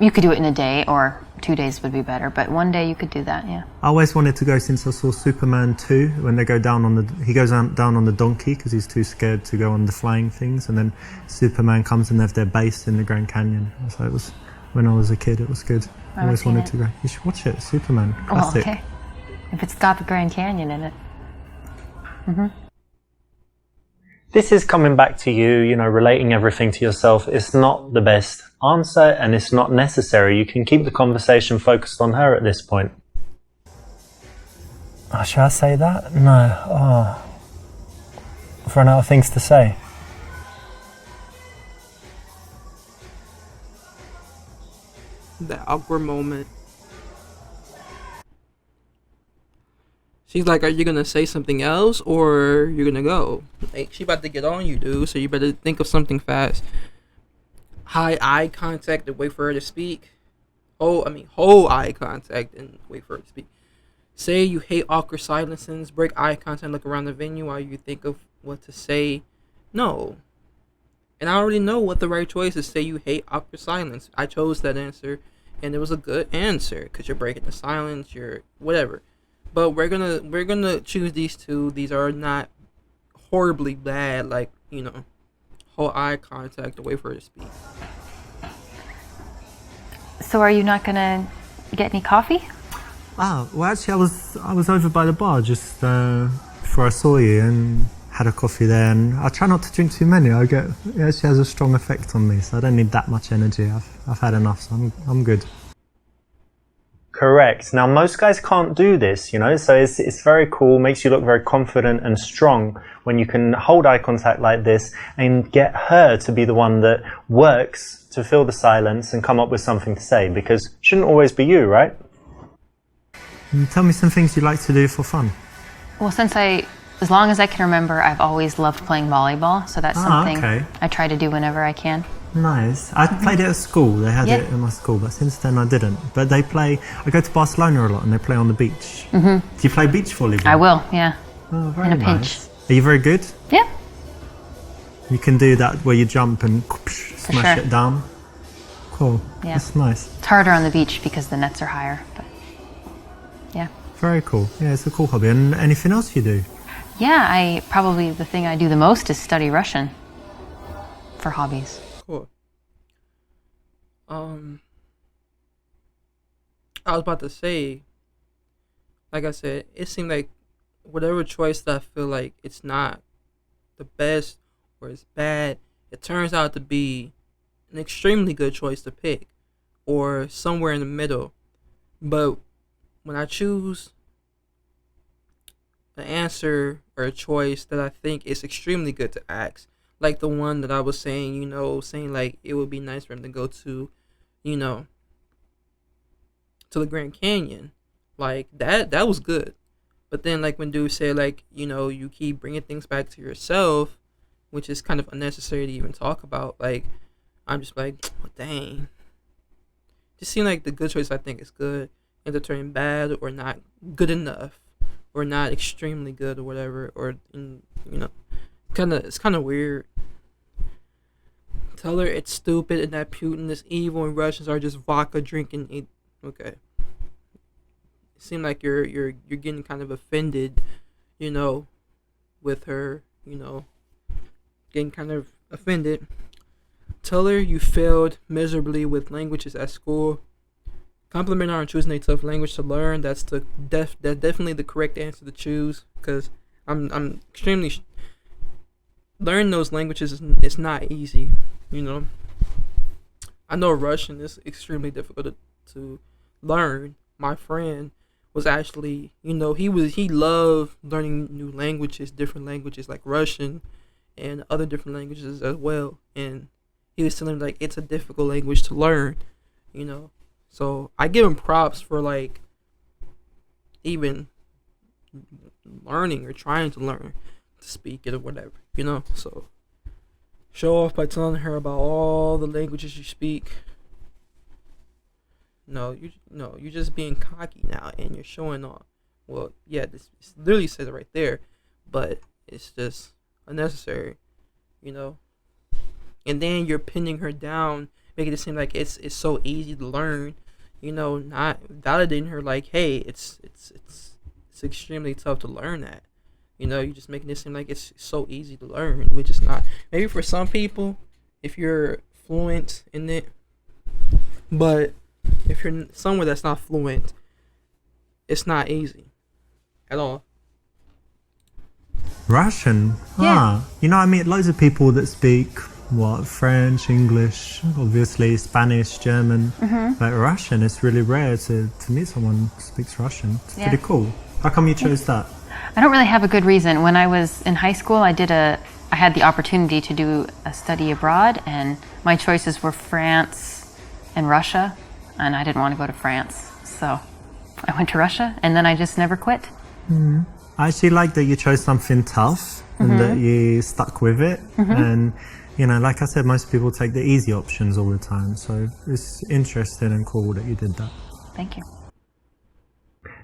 [SPEAKER 3] You could do it in a day, or 2 days would be better, but 1 day you could do that, yeah.
[SPEAKER 2] I always wanted to go since I saw Superman 2, when they go down on he goes down on the donkey because he's too scared to go on the flying things, and then Superman comes and they have their base in the Grand Canyon. So it was, when I was a kid, it was good. I always wanted to go. You should watch it, Superman. Classic.
[SPEAKER 3] Oh, okay. If it's got the Grand Canyon in it. Mm-hmm.
[SPEAKER 2] This is coming back to you, you know, relating everything to yourself. It's not the best answer, and it's not necessary. You can keep the conversation focused on her at this point. Oh, should I say that? No. Oh. I've run out of things to say.
[SPEAKER 1] That awkward moment. She's like, are you gonna say something else, or you're gonna go? Like, she about to get on you, dude, so you better think of something fast. High eye contact and wait for her to speak. Hold eye contact and wait for her to speak. Say you hate awkward silences. Break eye contact, look around the venue while you think of what to say. No. And I already know what the right choice is. Say you hate awkward silence. I chose that answer, and it was a good answer, because you're breaking the silence, you're whatever. But we're gonna choose these two. These are not horribly bad, like, you know, hold eye contact and wait for her to speak.
[SPEAKER 3] So are you not gonna get any coffee?
[SPEAKER 2] Well, actually, I was over by the bar just before I saw you, and had a coffee there. And I try not to drink too many. It actually has a strong effect on me, so I don't need that much energy. I've had enough, so I'm good. Correct. Now, most guys can't do this, you know, so it's very cool, makes you look very confident and strong when you can hold eye contact like this and get her to be the one that works to fill the silence and come up with something to say, because it shouldn't always be you, right? Tell me some things you like to do for fun.
[SPEAKER 3] Well, as long as I can remember, I've always loved playing volleyball, so that's something I try to do whenever I can.
[SPEAKER 2] Nice. I played it at school. They had it in my school, but since then I didn't. But I go to Barcelona a lot and they play on the beach. Do you play beach volleyball?
[SPEAKER 3] I will, yeah.
[SPEAKER 2] Oh, very
[SPEAKER 3] in a
[SPEAKER 2] nice.
[SPEAKER 3] pinch.
[SPEAKER 2] Are you very good?
[SPEAKER 3] Yeah.
[SPEAKER 2] You can do that where you jump and smash it down? Cool.
[SPEAKER 3] Yeah.
[SPEAKER 2] That's nice.
[SPEAKER 3] It's harder on the beach because the nets are higher, but yeah.
[SPEAKER 2] Very cool. Yeah, it's a cool hobby. And anything else you do?
[SPEAKER 3] Yeah, probably the thing I do the most is study Russian for hobbies.
[SPEAKER 1] Cool. I was about to say, like I said, it seemed like whatever choice that I feel like it's not the best or it's bad, it turns out to be an extremely good choice to pick, or somewhere in the middle. But when I choose an answer or a choice that I think is extremely good to ask, like the one that I was saying, you know, saying like it would be nice for him to go to, you know, to the Grand Canyon, like that was good. But then like when dude said like, you know, you keep bringing things back to yourself, which is kind of unnecessary to even talk about, like I'm just like, well, dang, just seemed like the good choice I think is good, and to turn bad or not good enough or not extremely good or whatever, or you know, it's kind of weird. Tell her it's stupid and that Putin is evil and Russians are just vodka drinking. Okay. It seemed like you're getting kind of offended, you know, with her, you know, getting kind of offended. Tell her you failed miserably with languages at school. Compliment her on choosing a tough language to learn. That's definitely the correct answer to choose, because I'm extremely learning those languages is not easy, you know. I know Russian is extremely difficult to learn. My friend was actually, you know, he loved learning new languages, different languages like Russian and other different languages as well, and he was telling me like it's a difficult language to learn, you know. So I give him props for like even learning or trying to learn to speak it or whatever, you know. So show off by telling her about all the languages you speak. No, you're just being cocky now and you're showing off. Well, yeah, this literally says it right there, but it's just unnecessary, you know. And then you're pinning her down, making it seem like it's so easy to learn, you know, not validating her like, hey, it's extremely tough to learn that. You know, you're just making it seem like it's so easy to learn, which is not. Maybe for some people, if you're fluent in it, but if you're somewhere that's not fluent, it's not easy at all.
[SPEAKER 2] Russian?
[SPEAKER 3] Yeah.
[SPEAKER 2] You know, I meet loads of people that speak French, English, obviously Spanish, German, but Russian, it's really rare to meet someone who speaks Russian. It's pretty cool. How come you chose that?
[SPEAKER 3] I don't really have a good reason. When I was in high school, I had the opportunity to do a study abroad, and my choices were France and Russia, and I didn't want to go to France, so I went to Russia, and then I just never quit.
[SPEAKER 2] I actually like that you chose something tough and that you stuck with it, and you know, like I said, most people take the easy options all the time, so it's interesting and cool that you did that.
[SPEAKER 3] Thank you.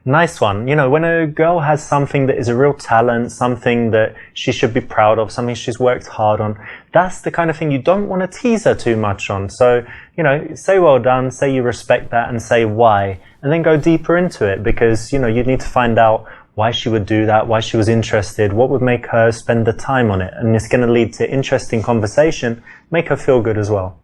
[SPEAKER 2] Nice one. You know, when a girl has something that is a real talent, something that she should be proud of, something she's worked hard on, that's the kind of thing you don't want to tease her too much on. So, you know, say well done, say you respect that, and say why, and then go deeper into it, because, you know, you need to find out why she would do that, why she was interested, what would make her spend the time on it, and it's going to lead to interesting conversation, make her feel good as well.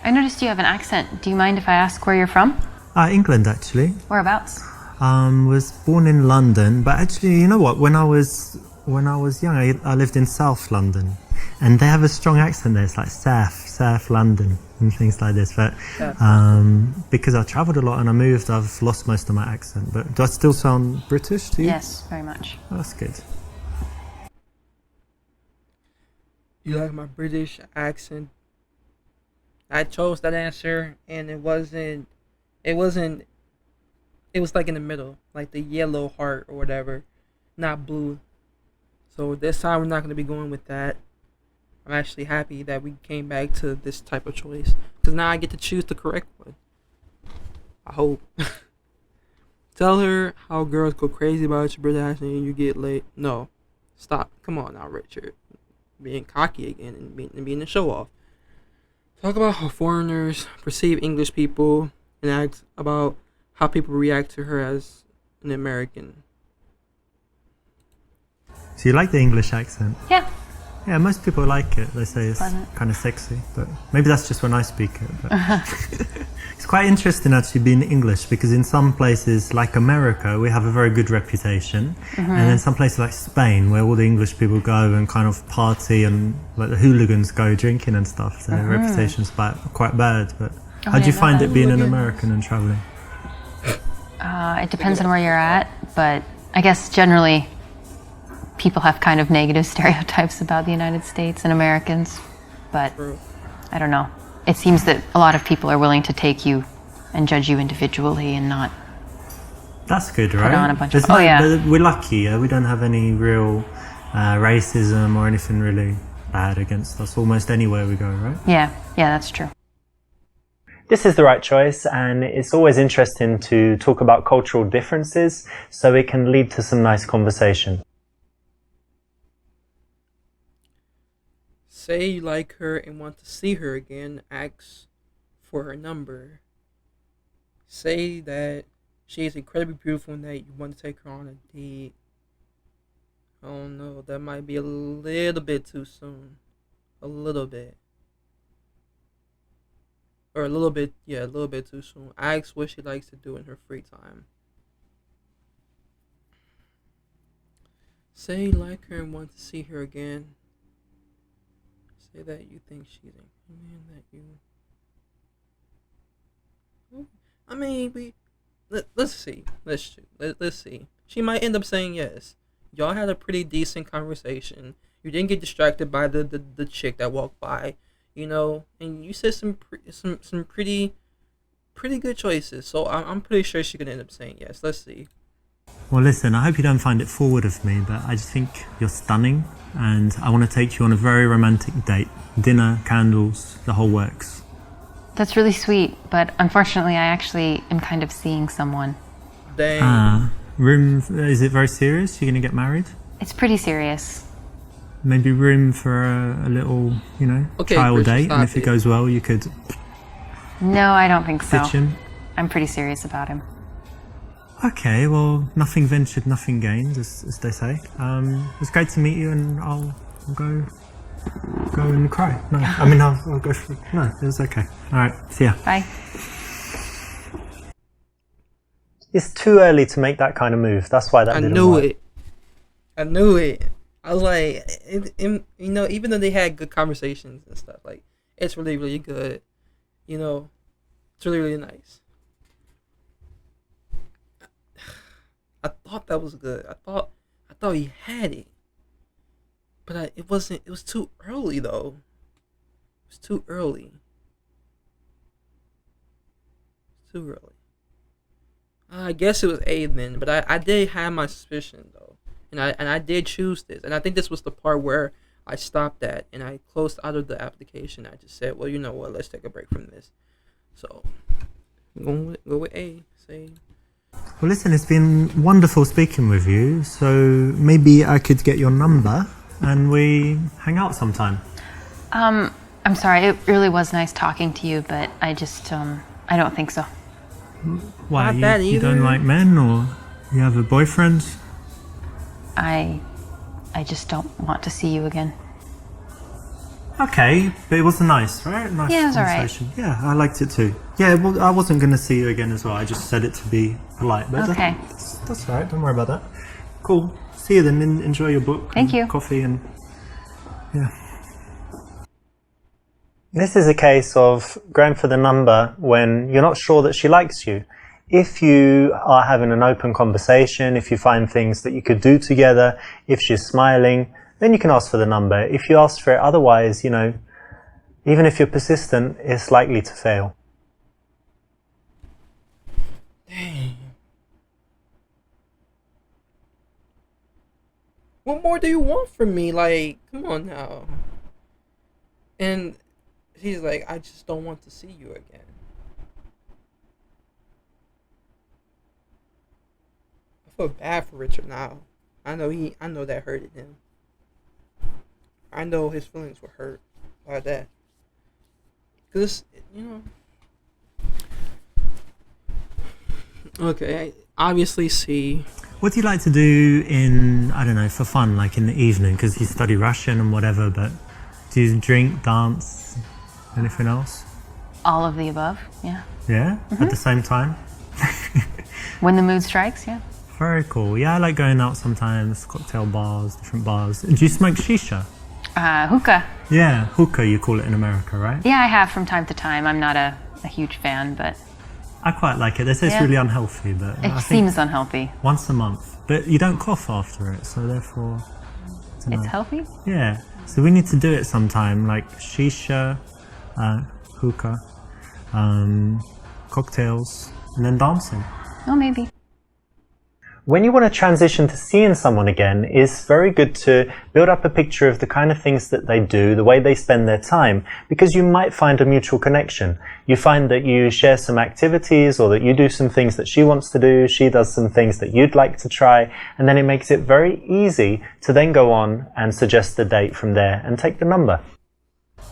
[SPEAKER 3] I noticed you have an accent. Do you mind if I ask where you're from?
[SPEAKER 2] England, actually.
[SPEAKER 3] Whereabouts?
[SPEAKER 2] Was born in London, but actually, you know what? When I was young, I lived in South London, and they have a strong accent there. It's like South London. and things like this. But because I've travelled a lot and I moved, I've lost most of my accent. But do I still sound British to you?
[SPEAKER 3] Yes, very much.
[SPEAKER 2] Oh, that's good.
[SPEAKER 1] You like my British accent? I chose that answer, and it was like in the middle, like the yellow heart or whatever, not blue. So this time we're not going to be going with that. I'm actually happy that we came back to this type of choice, because now I get to choose the correct one. I hope. Tell her how girls go crazy about your British accent and you get late. No. Stop. Come on now, Richard. Being cocky again and being a show off. Talk about how foreigners perceive English people and ask about how people react to her as an American.
[SPEAKER 2] So you like the English accent?
[SPEAKER 3] Yeah.
[SPEAKER 2] Yeah, most people like it. They say it's kind of sexy, but maybe that's just when I speak it. But it's quite interesting actually being English, because in some places like America, we have a very good reputation. And then some places like Spain, where all the English people go and kind of party and like the hooligans go drinking and stuff, so their reputation's quite bad. But how do you find it being an American and traveling?
[SPEAKER 3] It depends on where you're at, but I guess generally people have kind of negative stereotypes about the United States and Americans, but I don't know. It seems that a lot of people are willing to take you and judge you individually and not.
[SPEAKER 2] That's good, right?
[SPEAKER 3] Put on a bunch of.
[SPEAKER 2] We're lucky. We don't have any real racism or anything really bad against us almost anywhere we go, right?
[SPEAKER 3] Yeah, that's true.
[SPEAKER 2] This is the right choice, and it's always interesting to talk about cultural differences so it can lead to some nice conversation.
[SPEAKER 1] Say you like her and want to see her again, ask for her number. Say that she is incredibly beautiful and that you want to take her on a date. I don't know, that might be a little bit too soon. A little bit. Or a little bit too soon. Ask what she likes to do in her free time. Say you like her and want to see her again. Say that you think she's a man that you. I mean, let's see. Let's see. She might end up saying yes. Y'all had a pretty decent conversation. You didn't get distracted by the chick that walked by. You know, and you said some pretty good choices. So I'm pretty sure she's gonna end up saying yes. Let's see.
[SPEAKER 2] Well, listen, I hope you don't find it forward of me, but I just think you're stunning, and I want to take you on a very romantic date. Dinner, candles, the whole works.
[SPEAKER 3] That's really sweet, but unfortunately, I actually am kind of seeing someone.
[SPEAKER 1] Dang.
[SPEAKER 2] Is it very serious? You're gonna get married?
[SPEAKER 3] It's pretty serious.
[SPEAKER 2] Maybe room for a little, trial date, and if it goes well, you could.
[SPEAKER 3] No, I don't think so.
[SPEAKER 2] Ditch him.
[SPEAKER 3] I'm pretty serious about him.
[SPEAKER 2] Okay, well, nothing ventured, nothing gained, as they say. It was great to meet you, and I'll go and cry. No, I mean, I'll go for. No, it was okay. All right, see ya.
[SPEAKER 3] Bye.
[SPEAKER 2] It's too early to make that kind of move. That's why that didn't work.
[SPEAKER 1] I knew it. I was like, even though they had good conversations and stuff, like, it's really, really good. It's really, really nice. I thought that was good. I thought he had it. But it wasn't. It was too early, though. It was too early. Too early. I guess it was A then, but I did have my suspicion, though. And I did choose this, and I think this was the part where I stopped at, and I closed out of the application. I just said, well, you know what, let's take a break from this. So, go with A. Say.
[SPEAKER 2] Well, listen, it's been wonderful speaking with you. So maybe I could get your number, and we hang out sometime.
[SPEAKER 3] I'm sorry. It really was nice talking to you, but I just I don't think so.
[SPEAKER 2] Why?
[SPEAKER 1] Not that either.
[SPEAKER 2] You don't like men, or you have a boyfriend?
[SPEAKER 3] I just don't want to see you again.
[SPEAKER 2] Okay, but it was nice, right? Nice
[SPEAKER 3] yeah, it was
[SPEAKER 2] conversation.
[SPEAKER 3] All right.
[SPEAKER 2] Yeah, I liked it too. Yeah, well, I wasn't going to see you again as well. I just said it to be polite. But
[SPEAKER 3] okay.
[SPEAKER 2] That's all right. Don't worry about that. Cool. See you then. Enjoy your book.
[SPEAKER 3] Thank you.
[SPEAKER 2] Coffee and... Yeah. This is a case of going for the number when you're not sure that she likes you. If you are having an open conversation, if you find things that you could do together, if she's smiling, then you can ask for the number. If you ask for it otherwise, you know, even if you're persistent, it's likely to fail.
[SPEAKER 1] Dang. What more do you want from me? Like, come on now. And he's like, I just don't want to see you again. I feel bad for Richard now. I know that hurted him. I know his feelings were hurt by that. Cause, you know. Okay, obviously C.
[SPEAKER 2] What do you like to do in, I don't know, for fun, like in the evening? Because you study Russian and whatever, but do you drink, dance, anything else?
[SPEAKER 3] All of the above, yeah.
[SPEAKER 2] Yeah? At the same time?
[SPEAKER 3] When the mood strikes, yeah.
[SPEAKER 2] Very cool. Yeah, I like going out sometimes, cocktail bars, different bars. Do you smoke shisha?
[SPEAKER 3] Hookah.
[SPEAKER 2] Yeah, hookah you call it in America, right?
[SPEAKER 3] Yeah, I have from time to time. I'm not a huge fan, but...
[SPEAKER 2] I quite like it. They say it's really unhealthy, but
[SPEAKER 3] it seems unhealthy.
[SPEAKER 2] Once a month. But you don't cough after it, so therefore...
[SPEAKER 3] It's healthy?
[SPEAKER 2] Yeah. So we need to do it sometime, like shisha, hookah, cocktails, and then dancing.
[SPEAKER 3] Oh, maybe.
[SPEAKER 2] When you want to transition to seeing someone again, it's very good to build up a picture of the kind of things that they do, the way they spend their time, because you might find a mutual connection. You find that you share some activities, or that you do some things that she wants to do, she does some things that you'd like to try, and then it makes it very easy to then go on and suggest the date from there and take the number.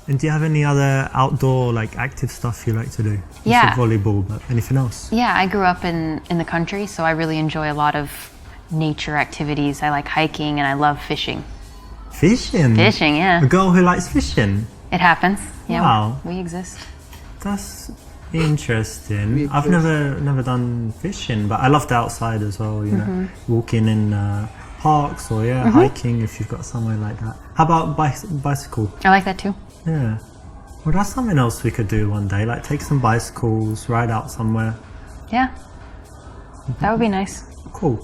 [SPEAKER 2] And do you have any other outdoor, like, active stuff you like to do?
[SPEAKER 3] Yeah.
[SPEAKER 2] Volleyball, but anything else?
[SPEAKER 3] Yeah, I grew up in the country, so I really enjoy a lot of nature activities. I like hiking and I love fishing.
[SPEAKER 2] Fishing?
[SPEAKER 3] Fishing, yeah.
[SPEAKER 2] A girl who likes fishing?
[SPEAKER 3] It happens. Yeah,
[SPEAKER 2] wow.
[SPEAKER 3] We exist.
[SPEAKER 2] That's interesting. I've never done fishing, but I love the outside as well, you know, walking in parks or hiking if you've got somewhere like that. How about bicycle?
[SPEAKER 3] I like that too.
[SPEAKER 2] Yeah. Well, that's something else we could do one day, like take some bicycles, ride out somewhere.
[SPEAKER 3] Yeah. That would be nice.
[SPEAKER 2] Cool.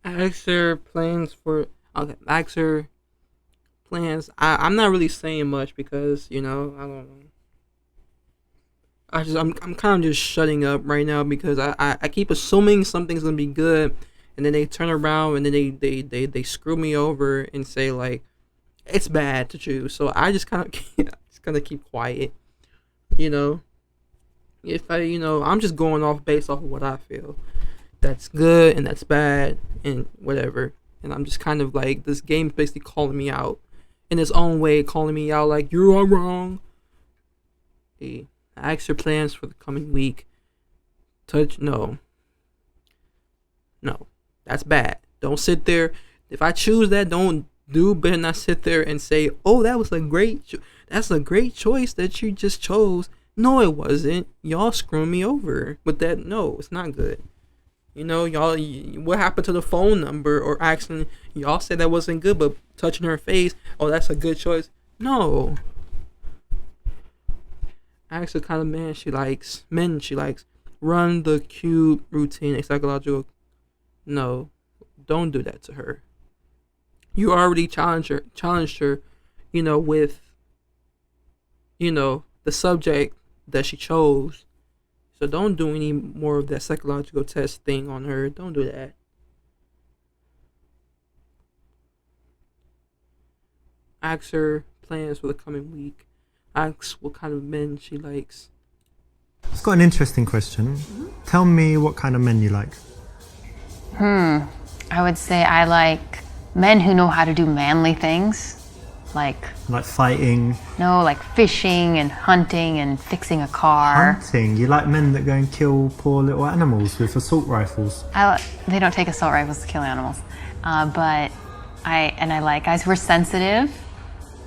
[SPEAKER 1] Ask her plans. I'm not really saying much because, you know, I don't know. I'm kind of just shutting up right now because I keep assuming something's gonna be good, and then they turn around and then they screw me over and say like it's bad to choose. So I just kind of keep quiet. You know, I'm just going off based off of what I feel. That's good and that's bad and whatever. And I'm just kind of like, this game basically calling me out in its own way, calling me out like, you are wrong. Hey, ask your plans for the coming week. No, that's bad. Don't sit there. If I choose that, better not sit there and say, oh, that's a great choice that you just chose. No, it wasn't. Y'all screwing me over with that. No, it's not good. You know, y'all, what happened to the phone number or asking, y'all said that wasn't good, but touching her face, oh, that's a good choice. No. Ask the kind of men she likes. Run the cute routine, a psychological. No, don't do that to her. You already challenged her, you know, with, you know, the subject that she chose. So don't do any more of that psychological test thing on her. Don't do that. Ask her plans for the coming week. Ask what kind of men she likes.
[SPEAKER 2] I've got an interesting question. Tell me what kind of men you like.
[SPEAKER 3] I would say I like men who know how to do manly things. Like
[SPEAKER 2] fighting? No,
[SPEAKER 3] like fishing and hunting and fixing a car.
[SPEAKER 2] Hunting? You like men that go and kill poor little animals with assault rifles?
[SPEAKER 3] They don't take assault rifles to kill animals. But I like guys who are sensitive.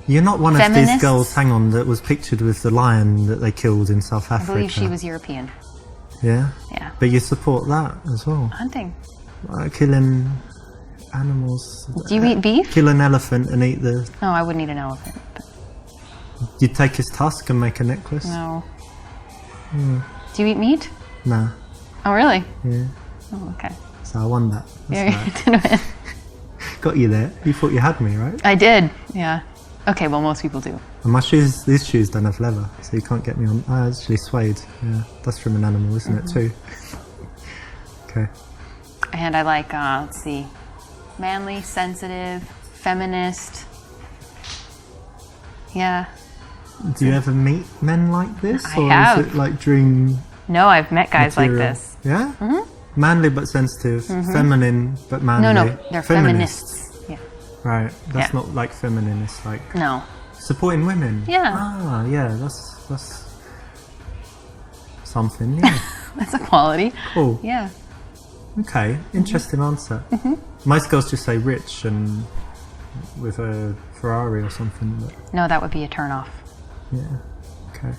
[SPEAKER 2] You're not one
[SPEAKER 3] feminists.
[SPEAKER 2] Of these girls, hang on, that was pictured with the lion that they killed in South Africa.
[SPEAKER 3] I believe she was European.
[SPEAKER 2] Yeah?
[SPEAKER 3] Yeah.
[SPEAKER 2] But you support that as well?
[SPEAKER 3] Hunting.
[SPEAKER 2] Killing animals.
[SPEAKER 3] Do you eat beef?
[SPEAKER 2] Kill an elephant and eat the...
[SPEAKER 3] No, I wouldn't eat an elephant. But...
[SPEAKER 2] You take his tusk and make a necklace?
[SPEAKER 3] No. Do you eat meat?
[SPEAKER 2] Nah.
[SPEAKER 3] Oh, really?
[SPEAKER 2] Yeah.
[SPEAKER 3] Oh, okay.
[SPEAKER 2] So I won that.
[SPEAKER 3] Yeah, you did win.
[SPEAKER 2] Got you there. You thought you had me, right?
[SPEAKER 3] I did, yeah. Okay, well, most people do.
[SPEAKER 2] And my shoes, these shoes don't have leather, so you can't get me on. I actually suede. Yeah, that's from an animal, isn't it, too? Okay.
[SPEAKER 3] And I like, let's see, manly, sensitive, feminist. Yeah.
[SPEAKER 2] Do you ever meet men like this?
[SPEAKER 3] I
[SPEAKER 2] or
[SPEAKER 3] have.
[SPEAKER 2] Is it like dream
[SPEAKER 3] No, I've met guys
[SPEAKER 2] material?
[SPEAKER 3] like this.
[SPEAKER 2] Yeah? Manly but sensitive, feminine but manly.
[SPEAKER 3] No, they're feminists. Yeah.
[SPEAKER 2] Right, that's
[SPEAKER 3] Yeah.
[SPEAKER 2] not like feminine, it's like
[SPEAKER 3] No.
[SPEAKER 2] supporting women.
[SPEAKER 3] Yeah.
[SPEAKER 2] Ah, yeah, that's something, yeah.
[SPEAKER 3] That's a quality.
[SPEAKER 2] Cool.
[SPEAKER 3] Yeah.
[SPEAKER 2] Okay, interesting answer. Most girls just say rich and with a Ferrari or something, but
[SPEAKER 3] No, that would be a turnoff.
[SPEAKER 2] yeah, okay.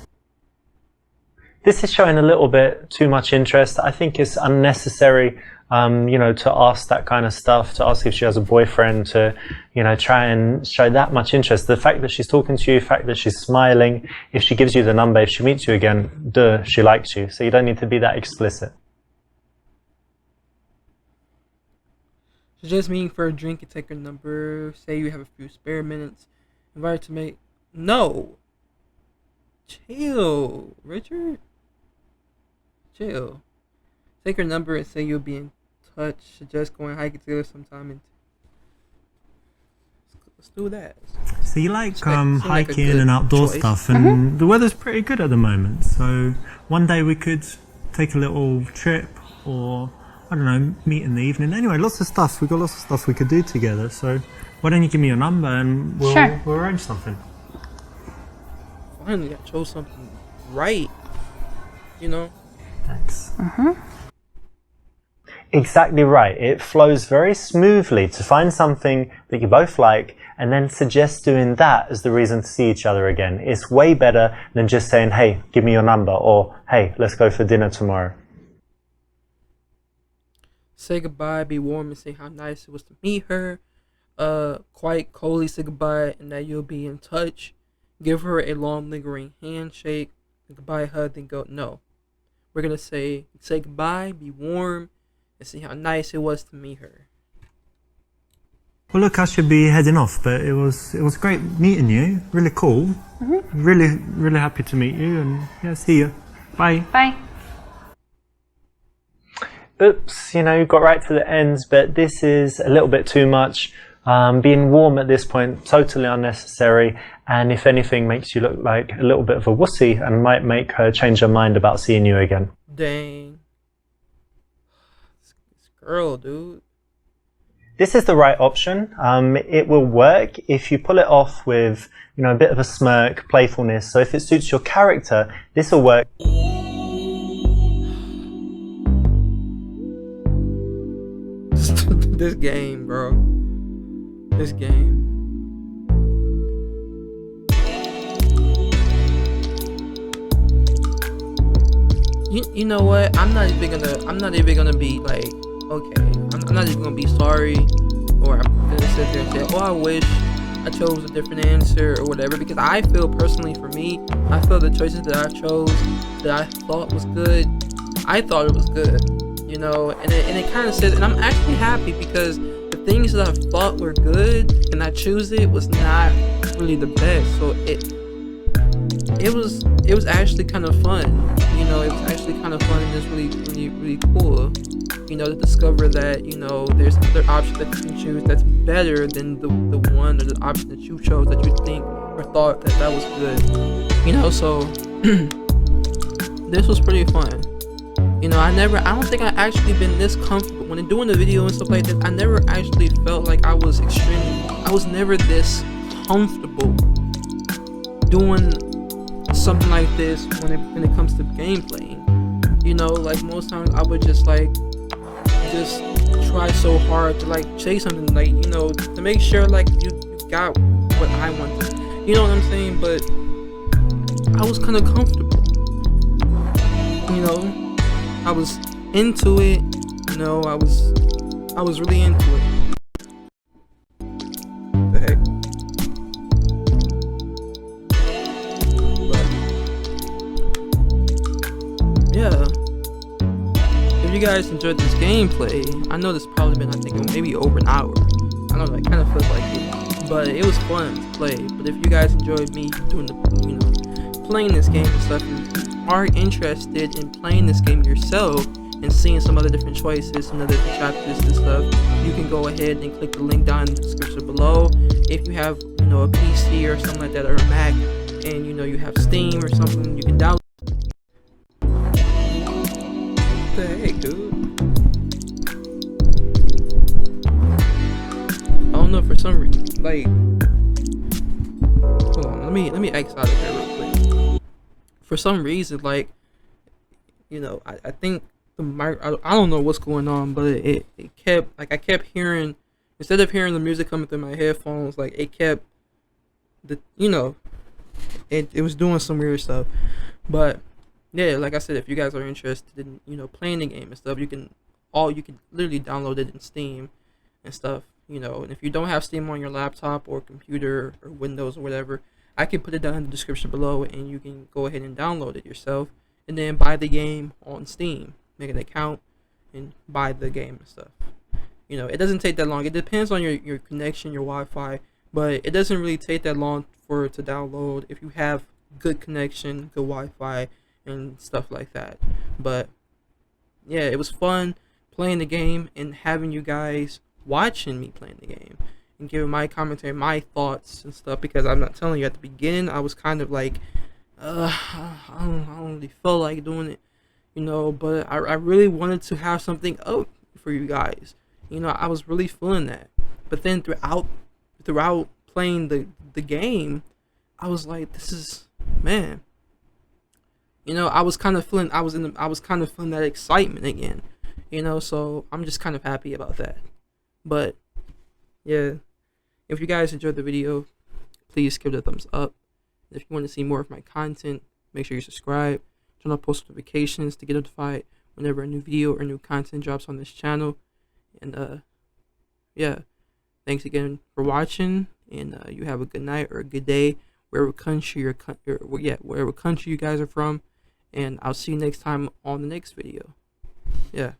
[SPEAKER 5] This is showing a little bit too much interest. I think it's unnecessary, you know, to ask that kind of stuff, to ask if she has a boyfriend, to, you know, try and show that much interest. The fact that she's talking to you, the fact that she's smiling, if she gives you the number, if she meets you again, duh, she likes you. So you don't need to be that explicit.
[SPEAKER 1] So just meeting for a drink and take her number. Say you have a few spare minutes. Invite her to make. No. Chill, Richard. Chill. Take her number and say you'll be in touch. Suggest going hiking together sometime. And let's do that.
[SPEAKER 2] So you like
[SPEAKER 1] like
[SPEAKER 2] hiking
[SPEAKER 1] a
[SPEAKER 2] and outdoor
[SPEAKER 1] choice.
[SPEAKER 2] stuff, and the weather's pretty good at the moment. So one day we could take a little trip, or I don't know, meet in the evening. Anyway, lots of stuff. We've got lots of stuff we could do together. So why don't you give me your number and we'll arrange something.
[SPEAKER 1] Finally, I chose something right. You know.
[SPEAKER 2] Thanks.
[SPEAKER 5] Exactly right. It flows very smoothly to find something that you both like and then suggest doing that as the reason to see each other again. It's way better than just saying, hey, give me your number, or hey, let's go for dinner tomorrow.
[SPEAKER 1] Say goodbye, be warm, and say how nice it was to meet her. Quite coldly say goodbye and that you'll be in touch. Give her a long, lingering handshake. A goodbye hug, then go, no. We're going to say goodbye, be warm, and see how nice it was to meet her.
[SPEAKER 2] Well, look, I should be heading off, but it was great meeting you. Really cool. Really, really happy to meet you, and yeah, see you. Bye.
[SPEAKER 3] Bye.
[SPEAKER 5] Oops, you know, you got right to the end, but this is a little bit too much. Being warm at this point, totally unnecessary, and if anything makes you look like a little bit of a wussy and might make her change her mind about seeing you again.
[SPEAKER 1] Dang. This girl, dude.
[SPEAKER 5] This is the right option. It will work if you pull it off with, you know, a bit of a smirk, playfulness. So if it suits your character, this will work.
[SPEAKER 1] This game, bro. This game. You know what? I'm not even gonna be like, okay. I'm not even gonna be sorry, or I'm gonna sit there and say, oh, I wish I chose a different answer or whatever, because I feel personally, for me, I feel the choices that I chose that I thought was good, I thought it was good, you know, and it kind of says, and I'm actually happy because the things that I thought were good and I choose it was not really the best, so it was actually kind of fun, you know. It was actually kind of fun and just really cool, you know, to discover that, you know, there's other options that you can choose that's better than the one or the option that you chose that you think or thought that was good, you know. So this was pretty fun, you know. I don't think I actually been this comfortable when doing the video and stuff like that. I never actually felt like I was never this comfortable doing something like this when it comes to gameplay, you know. Like most times I would just try so hard to like say something, like, you know, to make sure like you got what I wanted, you know what I'm saying. But I was kind of comfortable, you know. I was into it, you know. I was really into it. The heck? guys enjoyed this gameplay, I know this probably been, I think, maybe over an hour. I don't know, it kind of feels like it, but it was fun to play. But if you guys enjoyed me doing the, playing this game and stuff, and are interested in playing this game yourself and seeing some other different choices and other different chapters and stuff, you can go ahead and click the link down in the description below. If you have, a PC or something like that, or a Mac, and you have Steam or something, you can download. What the heck, dude? I don't know, for some reason, like, hold on, let me exit out of here real quick. For some reason, like, I think the mic, I don't know what's going on, but it kept, like, I kept hearing, instead of hearing the music coming through my headphones, like, it kept it was doing some weird stuff. But yeah, like I said, if you guys are interested in playing the game and stuff, you can literally download it in Steam and stuff. And if you don't have Steam on your laptop or computer or Windows or whatever, I can put it down in the description below, and you can go ahead and download it yourself, and then buy the game on Steam, make an account, and buy the game and stuff. It doesn't take that long. It depends on your connection, your Wi-Fi, but it doesn't really take that long for it to download if you have good connection, good Wi-Fi, and stuff like that. But yeah, it was fun playing the game and having you guys watching me playing the game and giving my commentary, my thoughts and stuff, because I'm not telling you, at the beginning I was kind of like, I don't really feel like doing it, but I really wanted to have something up for you guys. I was really feeling that. But then throughout playing the game, I was like, this is, man, I was kind of feeling that excitement again, so I'm just kind of happy about that. But yeah, if you guys enjoyed the video, please give it a thumbs up. If you want to see more of my content, make sure you subscribe, turn on post notifications to get notified whenever a new video or new content drops on this channel. And yeah, thanks again for watching, and you have a good night or a good day wherever country wherever country you guys are from, and I'll see you next time on the next video. Yeah.